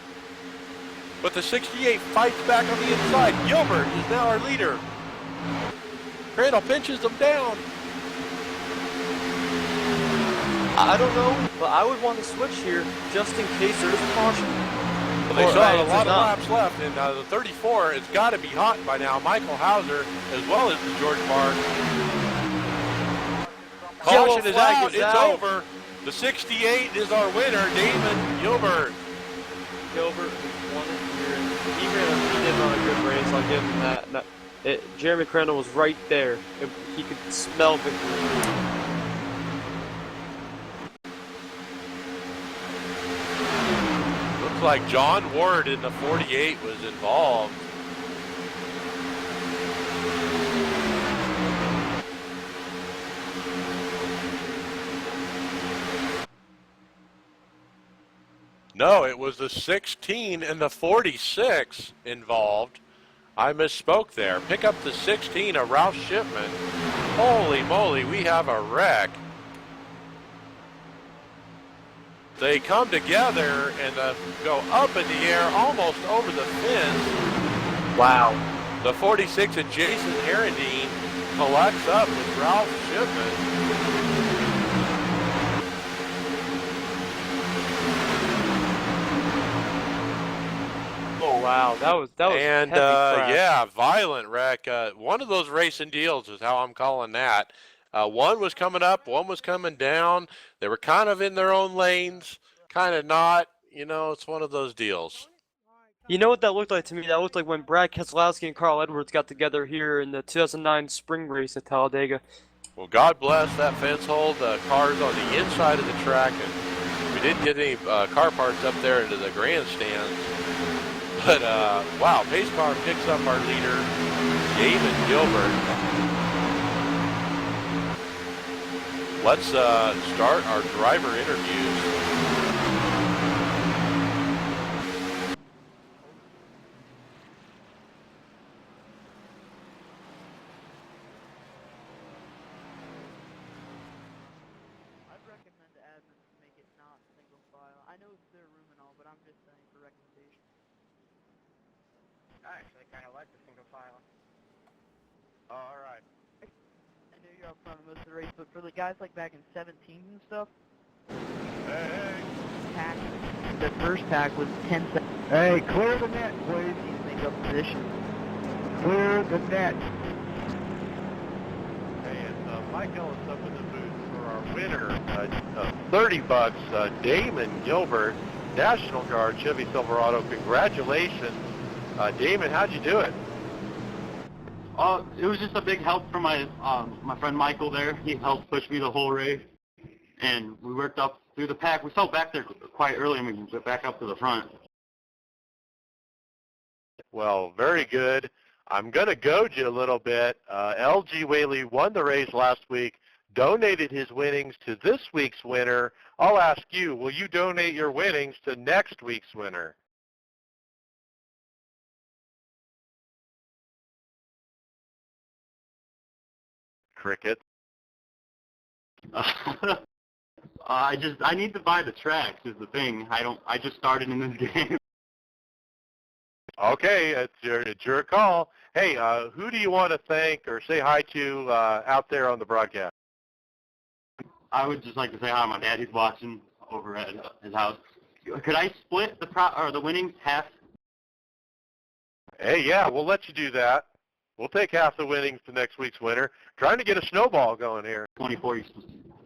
But the 68 fights back on the inside. Gilbert is now our leader. Crandall pinches them down.
I don't know, but I would want to switch here just in case there is a caution.
Well, they still have a lot of laps left, and the 34 has got to be hot by now. Michael Hauser, as well as the George Mark. Caution is out. It's over. The 68 is our winner, Damon Gilbert.
Gilbert won it here. He did run a good race. I'll give him that. No, Jeremy Crandall was right there. He could smell victory.
Looks like John Ward in the 48 was involved. No, it was the 16 and the 46 involved. I misspoke there. Pick up the 16 of Ralph Shipman. Holy moly, we have a wreck. They come together and go up in the air almost over the fence.
Wow.
The 46 of Jason Herendine collects up with Ralph Shipman.
Oh wow, that was
And
heavy crash.
yeah, violent wreck. One of those racing deals is how I'm calling that. One was coming up, one was coming down. They were kind of in their own lanes, kind of not. You know, it's one of those deals.
You know what that looked like to me? That looked like when Brad Keselowski and Carl Edwards got together here in the 2009 spring race at Talladega.
Well, God bless that fence hold. Cars on the inside of the track, and we didn't get any car parts up there into the grandstands. But, wow, Pace Car picks up our leader, Damon Gilbert. Let's start our driver interviews.
I'd recommend to admins to make it not single file. I know it's their room and all, but I'm just saying for recommendation.
I actually kind of like the single file. All right.
I know you're up front of most of the race, but for the guys like back in 17 and stuff,
Hey,
pack, the first pack was 10 seconds.
hey, clear the net, please.
To make up position.
Clear the net.
And Mike Ellis up in the booth for our winner, $30, Damon Gilbert, National Guard Chevy Silverado. Congratulations. Damon, how'd you do it?
It was just a big help from my friend Michael there. He helped push me the whole race, and we worked up through the pack. We fell back there quite early, and we went back up to the front.
Well, very good. I'm going to goad you a little bit. L.G. Whaley won the race last week, donated his winnings to this week's winner. I'll ask you, will you donate your winnings to next week's winner? Cricket.
I need to buy the tracks is the thing. I just started in this game.
Okay, it's your call. Hey, who do you want to thank or say hi to out there on the broadcast?
I would just like to say hi to my dad. He's watching over at his house. Could I split the winnings half?
Hey, yeah, we'll let you do that. We'll take half the winnings to next week's winner. Trying to get a snowball going here.
24,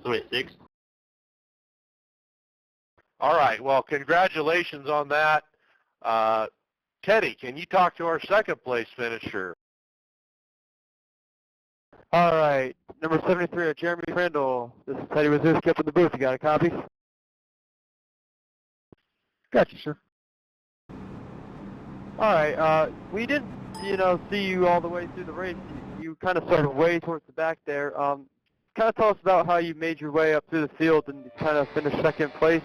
so it's 6.
All right, well, congratulations on that. Teddy, can you talk to our second place finisher?
All right, number 73, Jeremy Crandall. This is Teddy Wazuski up in the booth. You got a copy?
Got you, sir.
All right, we didn't, see you all the way through the race. You kind of started way towards the back there. Kind of tell us about how you made your way up through the field and kind of finished second place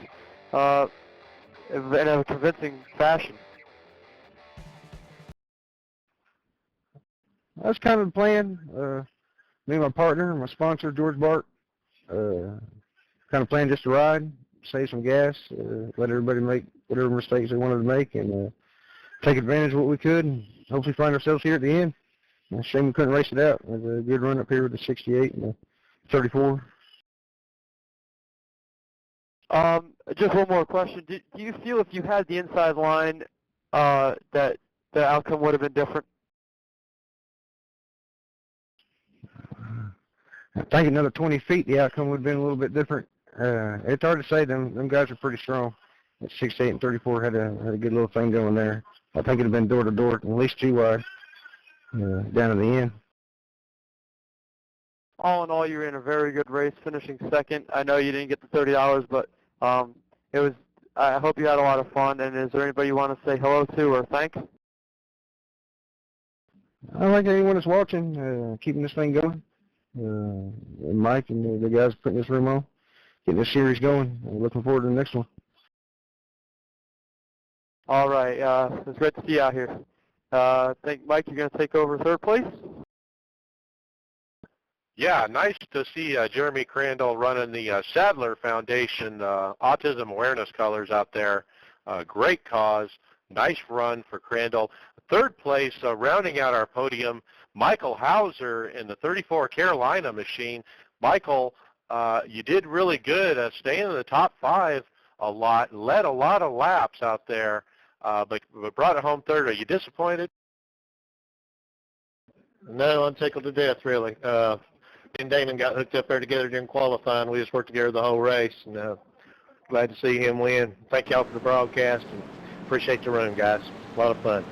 in a convincing fashion.
That's kind of the plan. Me and my partner, my sponsor, George Bart, kind of planned just to ride, save some gas, let everybody make whatever mistakes they wanted to make, and take advantage of what we could, and hopefully find ourselves here at the end. It's a shame we couldn't race it out. It was a good run up here with the 68 and the 34.
Just one more question. Do you feel if you had the inside line that the outcome would have been different?
I think another 20 feet, the outcome would have been a little bit different. It's hard to say. Them guys are pretty strong. That 68 and 34 had a good little thing going there. I think it would have been door to door, at least 2 wide, down to the end.
All in all, you were in a very good race, finishing second. I know you didn't get the $30, but it was. I hope you had a lot of fun. And is there anybody you want to say hello to or thank?
I like anyone that's watching, keeping this thing going. And Mike and the guys putting this room on, getting this series going. I'm looking forward to the next one.
All right. It's great to see you out here. I think, Mike, you're going to take over third place?
Yeah, nice to see Jeremy Crandall running the Sadler Foundation Autism Awareness Colors out there. Great cause. Nice run for Crandall. Third place, rounding out our podium, Michael Hauser in the 34 Carolina machine. Michael, you did really good, staying in the top 5 a lot, led a lot of laps out there, but brought it home third. Are you disappointed?
No, I'm tickled to death, really. Me and Damon got hooked up there together during qualifying. We just worked together the whole race, and glad to see him win. Thank y'all for the broadcast, and appreciate the run, guys. A lot of fun.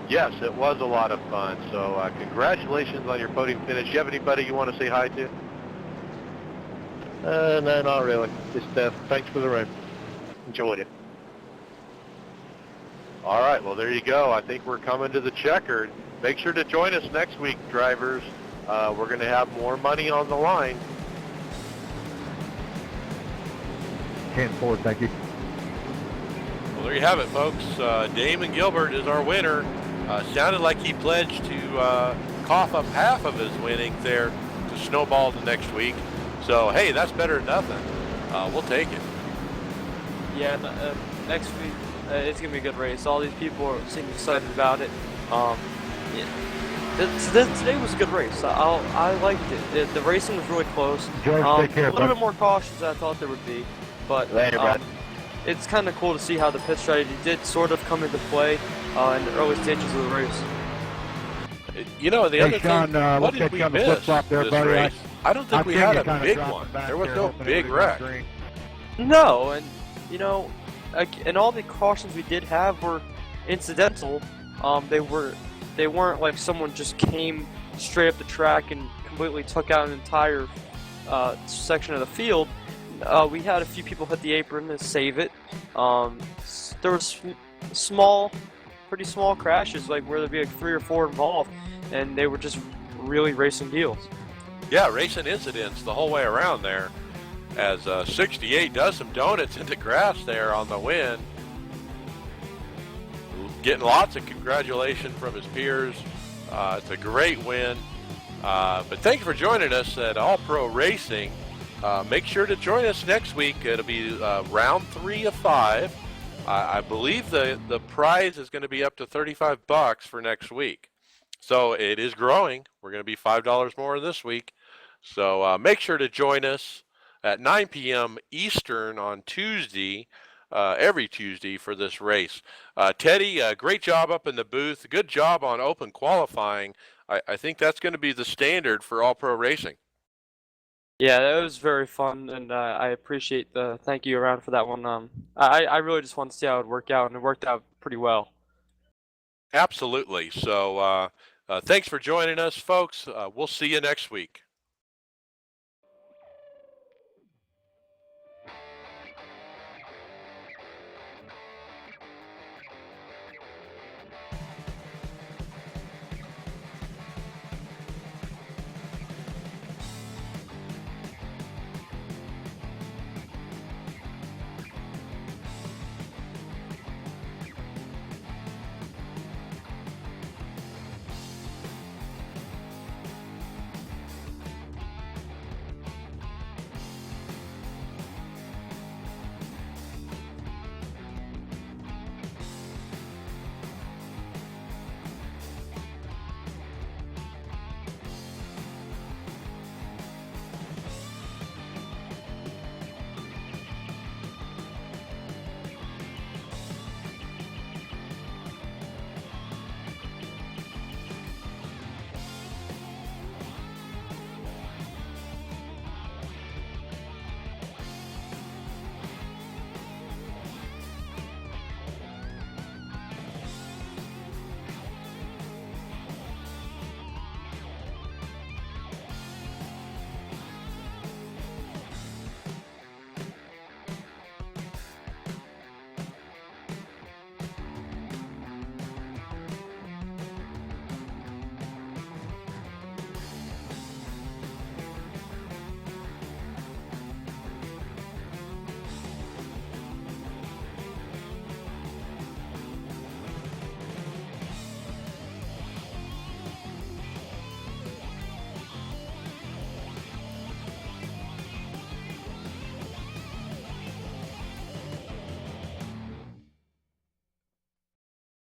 Yes, it was a lot of fun. So congratulations on your podium finish. You have anybody you want to say hi to?
No, not really. Just thanks for the run. Enjoyed it.
All right, well, there you go. I think we're coming to the checkered. Make sure to join us next week, drivers. We're going to have more money on the line.
Can't afford, thank you.
Well, there you have it, folks. Damon Gilbert is our winner. Sounded like he pledged to cough up half of his winnings there to snowball the next week. So, hey, that's better than nothing. We'll take it.
Yeah, next week it's gonna be a good race. All these people seem excited about it. Today was a good race. I liked it. The racing was really close.
George, take care,
a little
bud.
bit more cautious than I thought there would be, but
Later, bud.
it's kind of cool to see how the pit strategy did sort of come into play in the early stages of the race.
You know, the
Hey,
other
Sean,
thing,
we'll
what did
catch
we
you on the
miss
flip-flop there,
this
buddy.
race? I don't think
I'm
we
seeing
had
you
a
kinda
big
dropping
one.
back
There was
there,
no
hoping
big
everybody's
wreck.
green.
No, and you know, and all the cautions we did have were incidental. They weren't like someone just came straight up the track and completely took out an entire section of the field. We had a few people hit the apron to save it. There was pretty small crashes, like where there'd be like 3 or 4 involved, and they were just really racing deals.
Yeah, racing incidents the whole way around there. As 68 does some donuts into grass there on the win. Getting lots of congratulations from his peers. It's a great win. But thank you for joining us at All Pro Racing. Make sure to join us next week. It'll be round 3 of 5. I believe the prize is going to be up to $35 for next week. So it is growing. We're going to be $5 more this week. So make sure to join us at 9 p.m. Eastern on Tuesday, every Tuesday for this race. Teddy, great job up in the booth. Good job on open qualifying. I think that's going to be the standard for All Pro Racing.
Yeah, that was very fun, and I appreciate the thank you around for that one. I really just wanted to see how it would work out, and it worked out pretty well.
Absolutely. So thanks for joining us, folks. We'll see you next week.